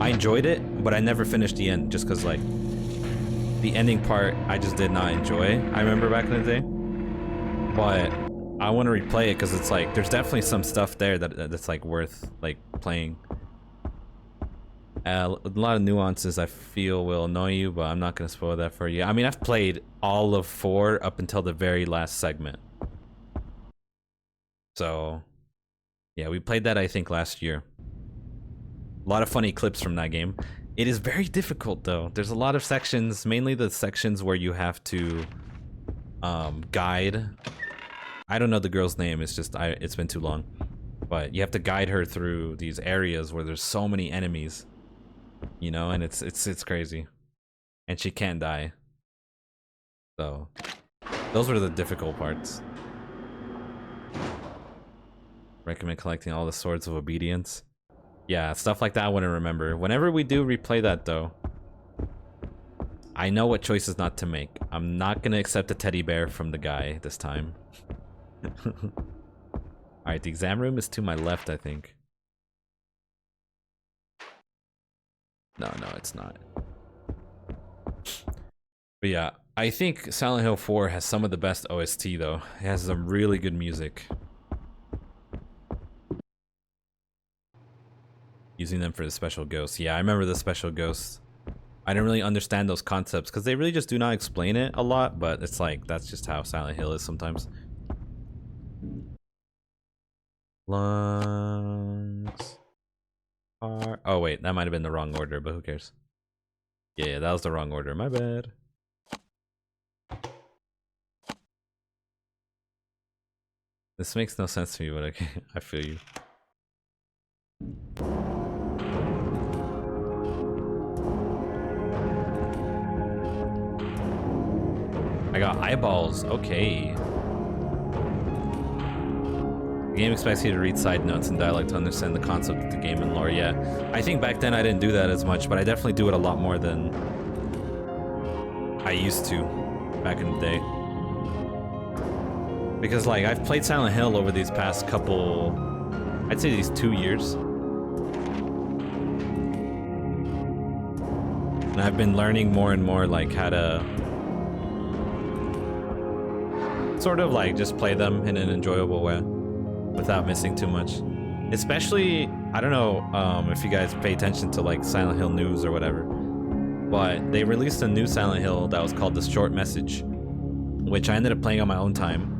I enjoyed it, but I never finished the end just because, like, the ending part I just did not enjoy. I remember back in the day. But I want to replay it because it's like, there's definitely some stuff there that's like worth, like, playing. A lot of nuances I feel will annoy you, but I'm not going to spoil that for you. I mean, I've played all of 4 up until the very last segment. So, yeah, we played that, I think, last year. A lot of funny clips from that game. It is very difficult, though. There's a lot of sections, mainly the sections where you have to guide. I don't know the girl's name, it's just, it's been too long. But you have to guide her through these areas where there's so many enemies. You know, and it's crazy. And she can't die. So, those were the difficult parts. Recommend collecting all the Swords of Obedience. Yeah, stuff like that I wouldn't remember. Whenever we do replay that, though, I know what choices not to make. I'm not gonna accept the teddy bear from the guy this time. Alright, the exam room is to my left, I think. No, it's not. But yeah, I think Silent Hill 4 has some of the best OST though. It has some really good music. Using them for the special ghosts. Yeah, I remember the special ghosts. I didn't really understand those concepts because they really just do not explain it a lot, but it's like, that's just how Silent Hill is sometimes. Lungs. Oh wait, that might have been the wrong order, but who cares? Yeah, that was the wrong order. My bad. This makes no sense to me, but okay, I feel you. I got eyeballs. Okay. The game expects you to read side notes and dialogue to understand the concept of the game and lore. Yeah, I think back then I didn't do that as much, but I definitely do it a lot more than I used to back in the day. Because like I've played Silent Hill over these past couple, I'd say these 2 years. And I've been learning more and more like how to sort of like just play them in an enjoyable way without missing too much. Especially, I don't know if you guys pay attention to like Silent Hill news or whatever, but they released a new Silent Hill that was called The Short Message, which I ended up playing on my own time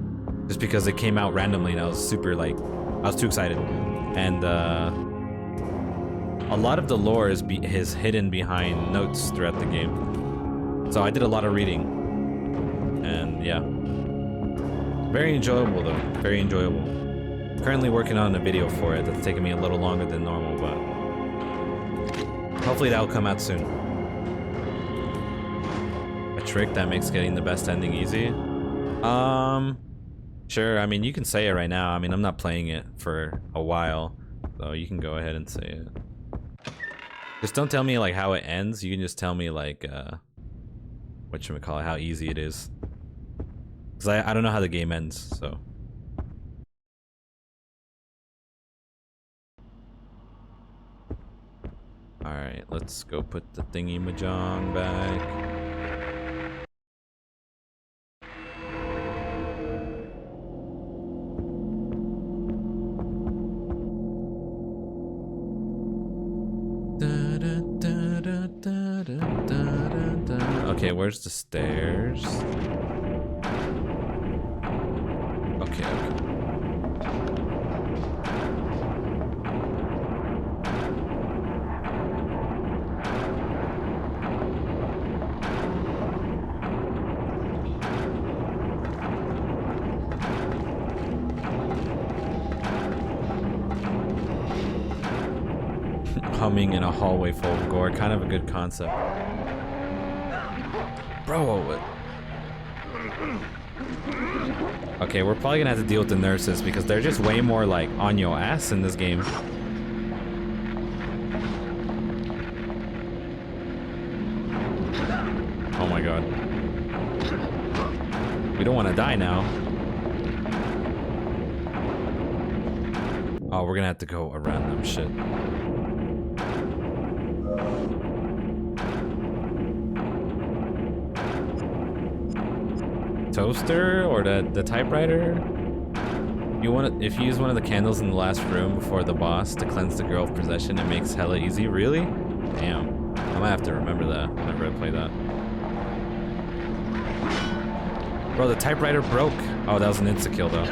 just because it came out randomly and I was super like, I was too excited. And a lot of the lore is hidden behind notes throughout the game. So I did a lot of reading and yeah. Very enjoyable though, very enjoyable. Currently working on a video for it that's taking me a little longer than normal, but hopefully that'll come out soon. A trick that makes getting the best ending easy? Sure, I mean you can say it right now. I mean I'm not playing it for a while, so you can go ahead and say it. Just don't tell me like how it ends, you can just tell me like whatchamacallit, how easy it is. Cause I don't know how the game ends, so. Alright, let's go put the thingy-majong back. Okay, where's the stairs? Okay. Humming in a hallway full of gore, kind of a good concept. Bro, okay, we're probably gonna have to deal with the nurses because they're just way more like on your ass in this game. Oh my god. We don't want to die now. Oh, we're gonna have to go around them. Shit. Toaster or the typewriter? If you use one of the candles in the last room before the boss to cleanse the girl of possession, it makes hella easy. Really? Damn. I might have to remember that whenever I play that. Bro, the typewriter broke. Oh, that was an insta-kill though.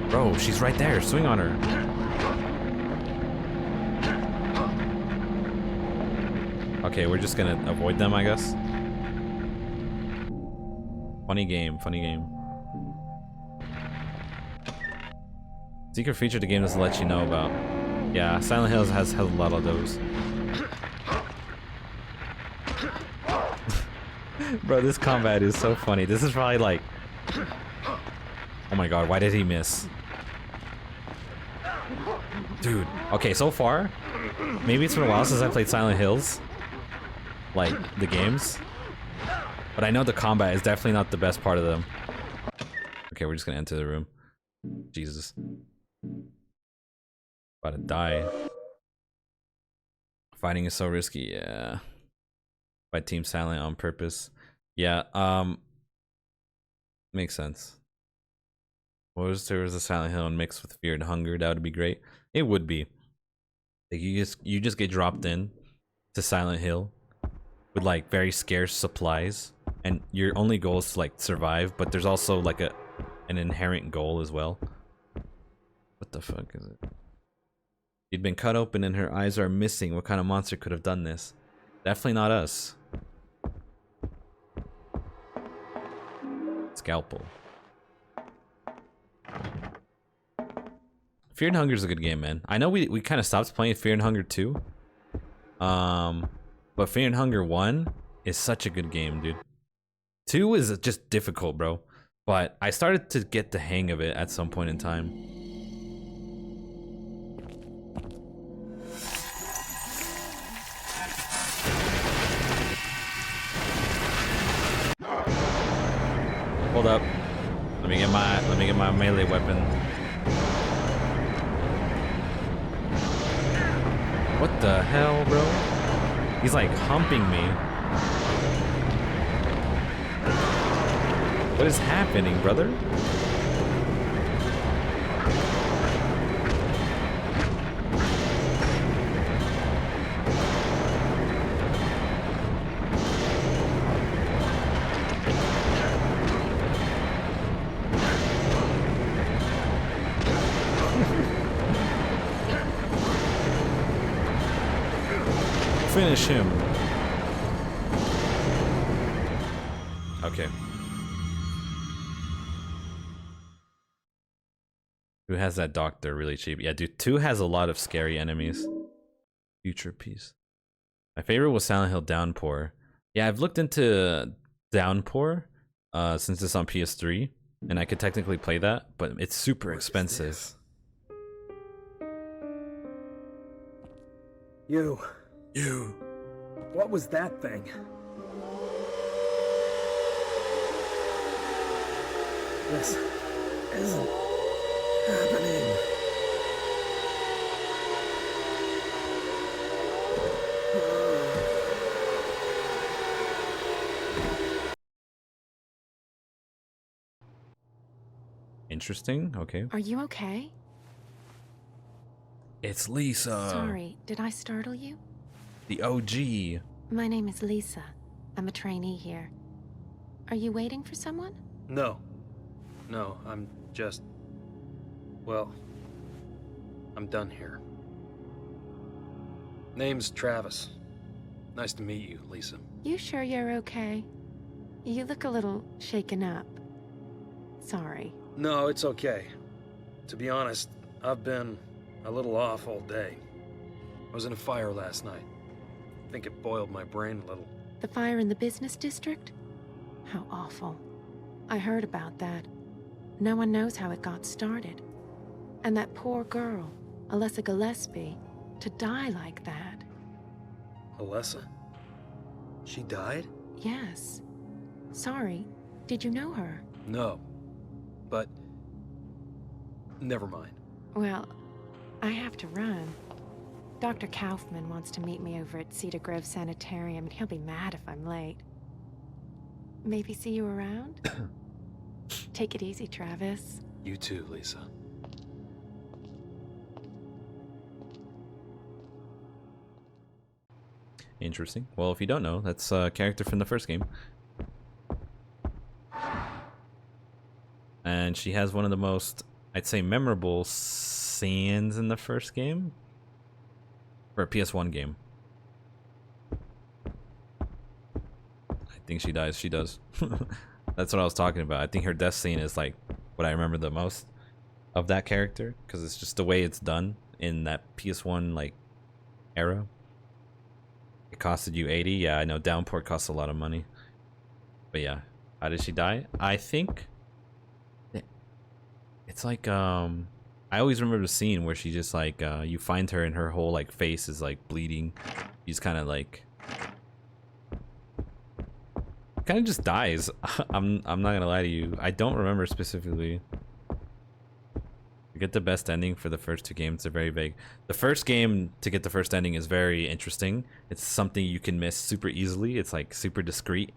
Bro, she's right there. Swing on her. Okay, we're just gonna avoid them, I guess. Funny game, funny game. Secret feature the game doesn't let you know about. Yeah, Silent Hills has a lot of those. Bro, this combat is so funny. This is probably like... Oh my god, why did he miss? Dude, okay, so far, maybe it's been a while since I played Silent Hills. Like, the games. But I know the combat is definitely not the best part of them. Okay, we're just gonna enter the room. Jesus. About to die. Fighting is so risky, yeah. By Team Silent on purpose. Yeah, makes sense. What was there was a Silent Hill mixed with Fear and Hunger, that would be great. It would be. Like you just get dropped in to Silent Hill with like very scarce supplies, and your only goal is to like survive, but there's also like an inherent goal as well. What the fuck is it? She'd been cut open and her eyes are missing. What kind of monster could have done this? Definitely not us. Scalpel. Fear and Hunger is a good game, man. I know we kind of stopped playing Fear and Hunger 2. But Fear and Hunger 1 is such a good game, dude. 2 is just difficult, bro. But I started to get the hang of it at some point in time. Hold up. Let me get my melee weapon. What the hell, bro? He's like humping me. What is happening, brother? Finish him. Okay. Who has that doctor really cheap? Yeah, dude, 2 has a lot of scary enemies. Future Peace. My favorite was Silent Hill Downpour. Yeah, I've looked into Downpour since it's on PS3, and I could technically play that, but it's super expensive. You. You. What was that thing? This isn't happening. Interesting, okay. Are you okay? It's Lisa. Sorry, did I startle you? The OG. My name is Lisa. I'm a trainee here. Are you waiting for someone? No. No, I'm just... Well, I'm done here. Name's Travis. Nice to meet you, Lisa. You sure you're okay? You look a little shaken up. Sorry. No, it's okay. To be honest, I've been a little off all day. I was in a fire last night. I think it boiled my brain a little. The fire in the business district? How awful. I heard about that. No one knows how it got started. And that poor girl, Alessa Gillespie, to die like that. Alessa? She died? Yes. Sorry, did you know her? No. But... never mind. Well, I have to run. Dr. Kaufman wants to meet me over at Cedar Grove Sanitarium, and he'll be mad if I'm late. Maybe see you around? Take it easy, Travis. You too, Lisa. Interesting. Well, if you don't know, that's a character from the first game. And she has one of the most, I'd say, memorable scenes in the first game. For a PS1 game. I think she dies. She does. That's what I was talking about. I think her death scene is like what I remember the most of that character, because it's just the way it's done in that PS1 like era. It costed you 80. Yeah, I know Downpour costs a lot of money. But yeah, how did she die? I think it's like I always remember the scene where she just like you find her and her whole like face is like bleeding. She's kind of like just dies. I'm not gonna lie to you. I don't remember specifically. Like get the best ending for the first two games. They're very vague. The first game to get the first ending is very interesting. It's something you can miss super easily. It's like super discreet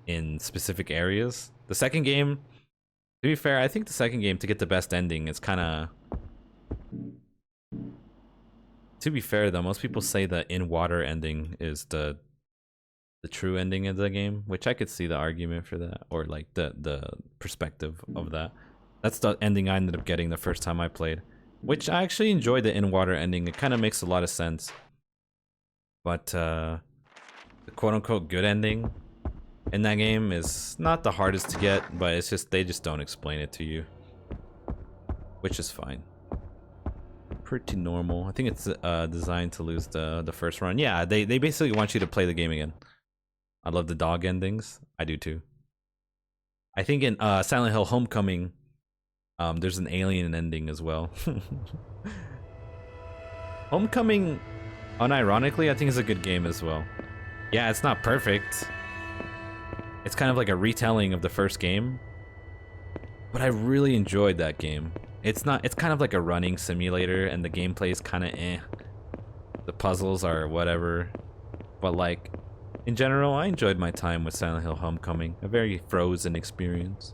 in specific areas. The second game, to be fair, I think the second game to get the best ending is kind of... To be fair though, most people say the in-water ending is the true ending of the game, which I could see the argument for that, or like the perspective of that. That's the ending I ended up getting the first time I played, which I actually enjoyed the in-water ending. It kind of makes a lot of sense. But the quote-unquote good ending in that game is not the hardest to get, but it's just they just don't explain it to you, which is fine. Pretty normal. I think it's designed to lose the first run. Yeah, they basically want you to play the game again. I love the dog endings. I do too. I think in Silent Hill Homecoming, there's an alien ending as well. Homecoming, unironically, I think is a good game as well. Yeah, it's not perfect. It's kind of like a retelling of the first game, but I really enjoyed that game. It's kind of like a running simulator, and the gameplay is kind of eh. The puzzles are whatever, but like, in general, I enjoyed my time with Silent Hill Homecoming. A very frozen experience.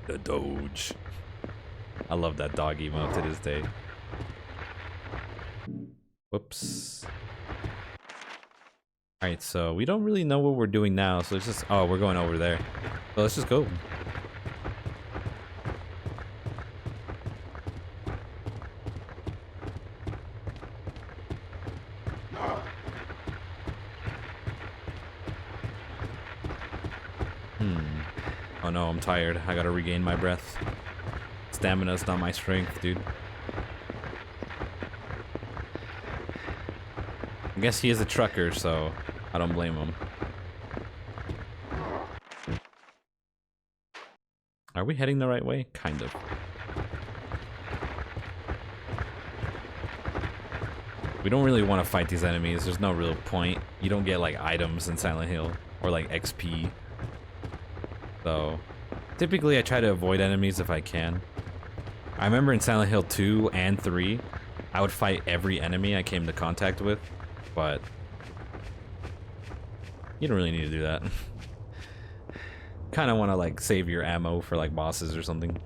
The Doge. I love that dog emote to this day. Whoops. Alright, so we don't really know what we're doing now, so it's just... Oh, we're going over there. So let's just go. Oh no, I'm tired. I gotta regain my breath. Stamina's not my strength, dude. I guess he is a trucker, so I don't blame him. Are we heading the right way? Kind of. We don't really want to fight these enemies. There's no real point. You don't get like items in Silent Hill or like XP. So, typically I try to avoid enemies if I can. I remember in Silent Hill 2 and 3, I would fight every enemy I came into contact with, but you don't really need to do that. Kind of want to like save your ammo for like bosses or something.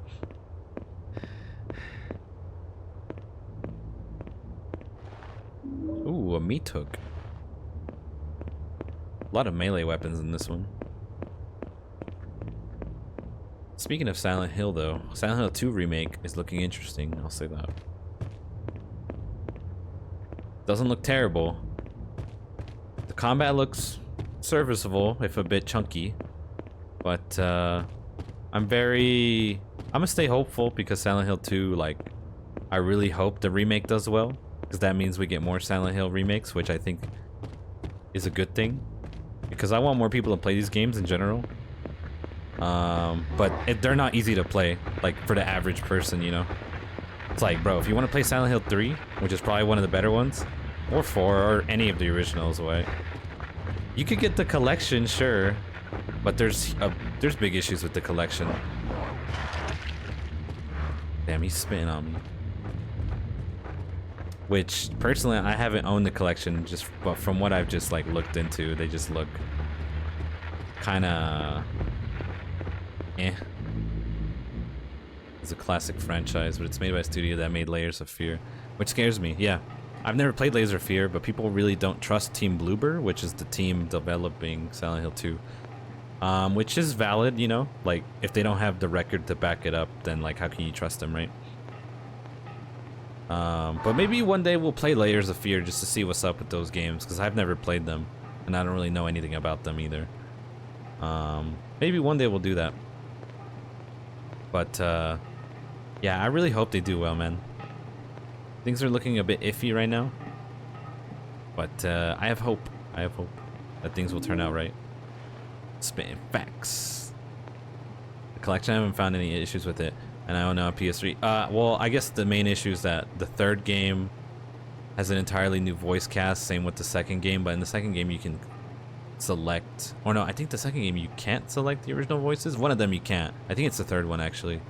Ooh, a meat hook. A lot of melee weapons in this one. Speaking of Silent Hill though, Silent Hill 2 remake is looking interesting, I'll say that. Doesn't look terrible. The combat looks serviceable, if a bit chunky. But I'm gonna stay hopeful because Silent Hill 2, like, I really hope the remake does well, because that means we get more Silent Hill remakes, which I think is a good thing, because I want more people to play these games in general. But they're not easy to play, like, for the average person, you know? It's like, bro, if you want to play Silent Hill 3, which is probably one of the better ones, or 4, or any of the originals, way, you could get the collection, sure, but there's big issues with the collection. Damn, he's spitting on me. Which, personally, I haven't owned the collection, but from what I've just, like, looked into, they just look kinda... eh. It's a classic franchise, but it's made by a studio that made Layers of Fear, which scares me. Yeah, I've never played Layers of Fear, but people really don't trust Team Bloober, which is the team developing Silent Hill 2. Which is valid, you know? Like, if they don't have the record to back it up, then, like, how can you trust them, right? But maybe one day we'll play Layers of Fear just to see what's up with those games, because I've never played them, and I don't really know anything about them either. Maybe one day we'll do that. But, yeah, I really hope they do well, man. Things are looking a bit iffy right now. But, I have hope. I have hope that things will turn out right. Spitting facts. The collection, I haven't found any issues with it. And I own a PS3. Well, I guess the main issue is that the third game has an entirely new voice cast. Same with the second game. But in the second game, you can select... Or no, I think the second game you can't select the original voices. One of them you can't. I think it's the third one, actually.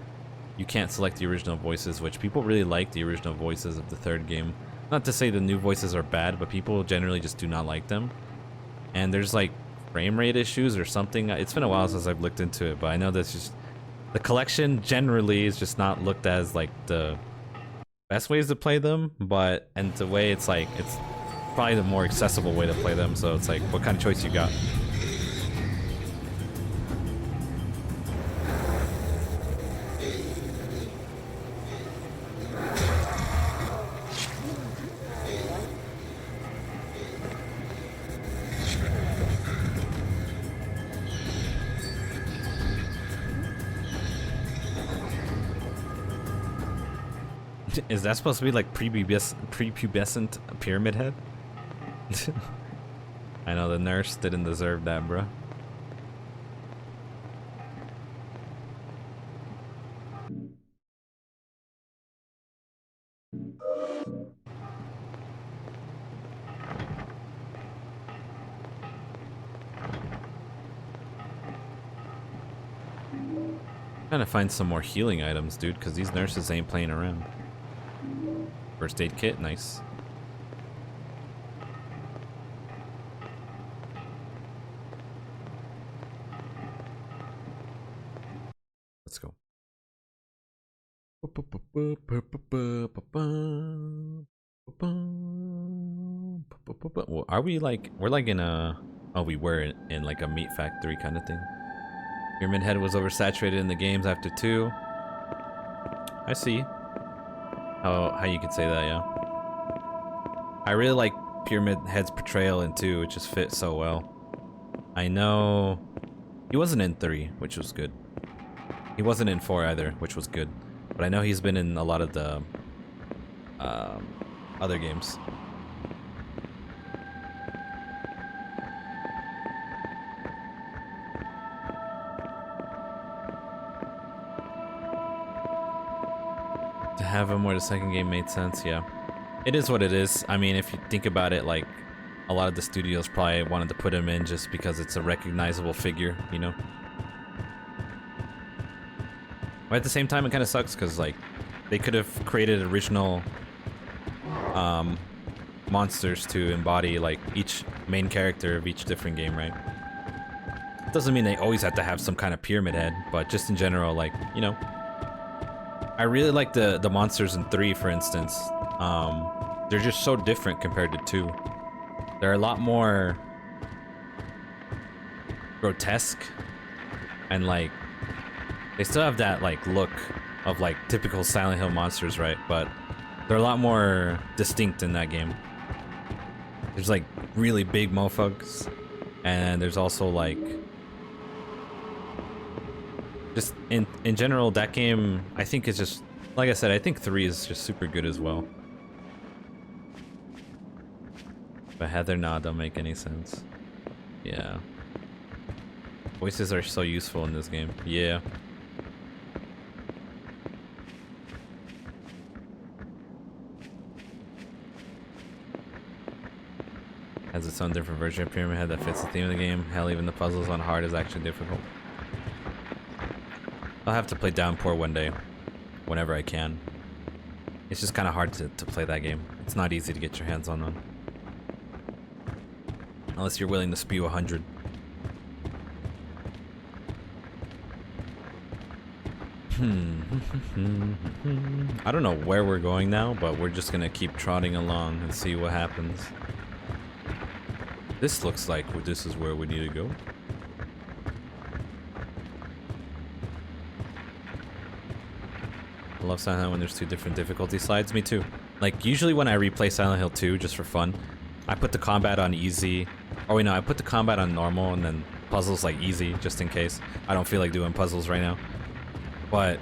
you can't select the original voices, which people really like the original voices of the third game. Not to say the new voices are bad, but people generally just do not like them. And there's like frame rate issues or something. It's been a while since I've looked into it, but I know that's just the collection generally is just not looked as like the best ways to play them, but and the way it's like it's probably the more accessible way to play them. So it's like, what kind of choice you got? Is that supposed to be like prepubescent pyramid head? I know the nurse didn't deserve that, bro. Trying to find some more healing items, dude, because these nurses ain't playing around. First aid kit, nice. Let's go. Well, are we like, we're like in a, oh, we were in like a meat factory kind of thing. Pyramid Head was oversaturated in the games after 2. I see how you could say that, yeah. I really like Pyramid Head's portrayal in 2, which just fit so well. I know he wasn't in 3, which was good. He wasn't in 4 either, which was good. But I know he's been in a lot of the other games. To have him where the second game made sense, yeah. It is what it is. I mean, if you think about it, like, a lot of the studios probably wanted to put him in just because it's a recognizable figure, you know? But at the same time, it kind of sucks because, like, they could have created original monsters to embody, like, each main character of each different game, right? Doesn't mean they always have to have some kind of pyramid head, but just in general, like, you know. I really like the monsters in 3, for instance. They're just so different compared to 2. They're a lot more grotesque and, like, they still have that, like, look of, like, typical Silent Hill monsters, right? But they're a lot more distinct in that game. There's, like, really big mofugs, and there's also, like, just in general, that game, I think is just, like I said, I think 3 is just super good as well. But Heather, nah, don't make any sense. Yeah. Voices are so useful in this game. Yeah. Has its own different version of Pyramid Head that fits the theme of the game. Hell, even the puzzles on hard is actually difficult. I'll have to play Downpour one day, whenever I can. It's just kind of hard to play that game. It's not easy to get your hands on. Unless you're willing to spew 100. I don't know where we're going now, but we're just gonna keep trotting along and see what happens. This looks like this is where we need to go. I love Silent Hill when there's 2 different difficulty slides. Me too. Like, usually when I replay Silent Hill 2 just for fun, I put the combat on easy. Oh wait, no, I put the combat on normal and then puzzles like easy, just in case. I don't feel like doing puzzles right now. But,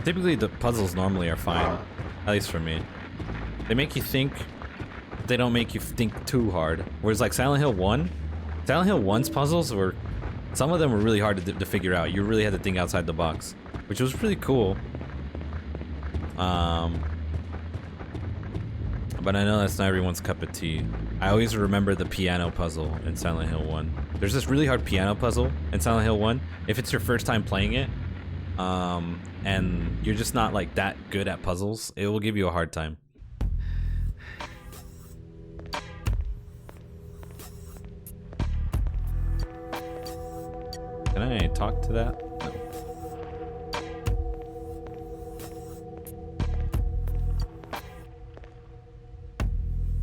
typically the puzzles normally are fine. At least for me. They make you think, but they don't make you think too hard. Whereas like Silent Hill 1, Silent Hill 1's puzzles were, some of them were really hard to figure out. You really had to think outside the box, which was really cool. But I know that's not everyone's cup of tea. I always remember the piano puzzle in Silent Hill 1. There's this really hard piano puzzle in Silent Hill 1. If it's your first time playing it, and you're just not like that good at puzzles, it will give you a hard time. Can I talk to that? No.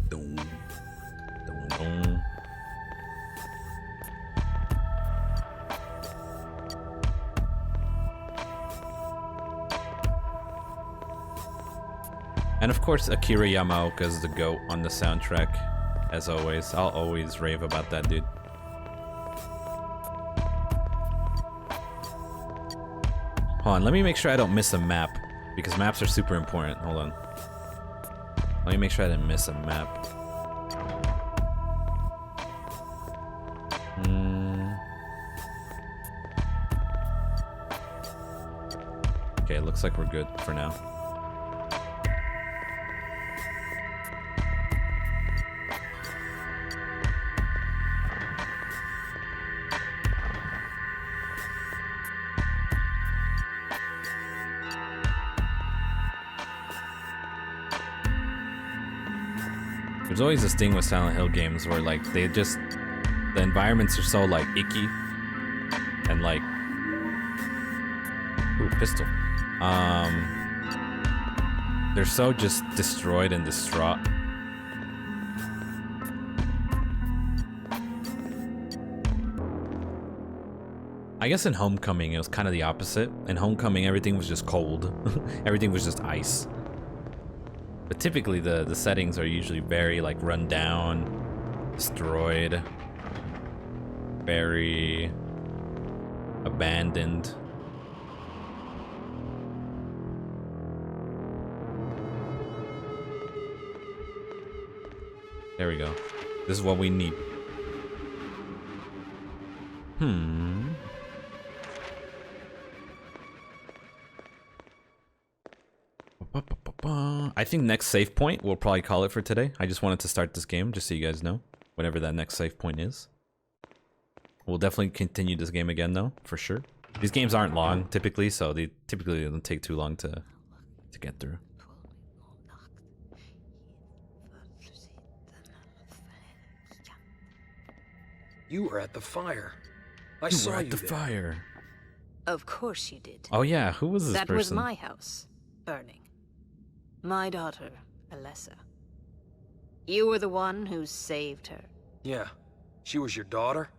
Dum, Dun, dun. And of course, Akira Yamaoka is the GOAT on the soundtrack, as always. I'll always rave about that dude. Hold on, let me make sure I don't miss a map, because maps are super important. Hold on. Let me make sure I didn't miss a map. Okay, it looks like we're good for now. There's always this thing with Silent Hill games where like the environments are so like icky and like pistol. They're so just destroyed and distraught. I guess in Homecoming it was kind of the opposite. In Homecoming everything was just cold. Everything was just ice. But typically the settings are usually very like run down, destroyed, very abandoned. There we go. This is what we need. I think next save point, we'll probably call it for today. I just wanted to start this game, just so you guys know, whenever that next save point is. We'll definitely continue this game again, though, for sure. These games aren't long, typically, so they typically don't take too long to get through. You were at the fire. I you saw were at you the there. fire. Of course you did. Oh yeah, who was this That person? was my house, burning. My daughter, Alessa. You were the one who saved her. Yeah, she was your daughter?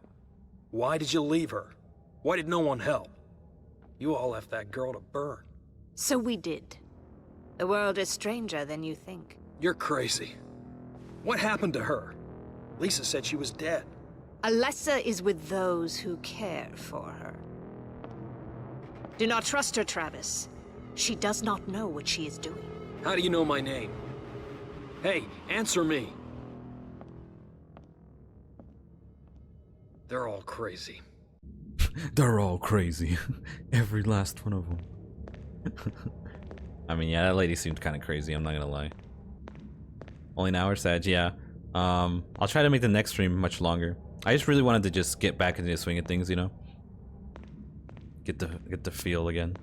Why did you leave her? Why did no one help? You all left that girl to burn. So we did. The world is stranger than you think. You're crazy. What happened to her? Lisa said she was dead. Alessa is with those who care for her. Do not trust her, Travis. She does not know what she is doing. How do you know my name? Hey, answer me. They're all crazy. They're all crazy. Every last one of them. I mean, yeah, that lady seemed kind of crazy, I'm not gonna lie. Only an hour, Sag, yeah. I'll try to make the next stream much longer. I just really wanted to just get back into the swing of things, you know? Get the feel again.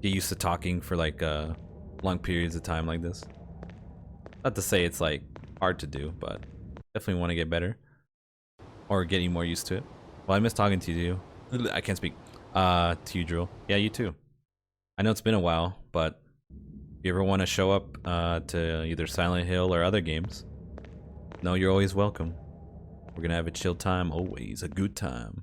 Get used to talking for like long periods of time like this. Not to say it's like hard to do, but definitely want to get better. Or getting more used to it. Well, I miss talking to you. I can't speak. To you, Drool. Yeah, you too. I know it's been a while, but if you ever want to show up to either Silent Hill or other games, know you're always welcome. We're gonna have a chill time, always a good time.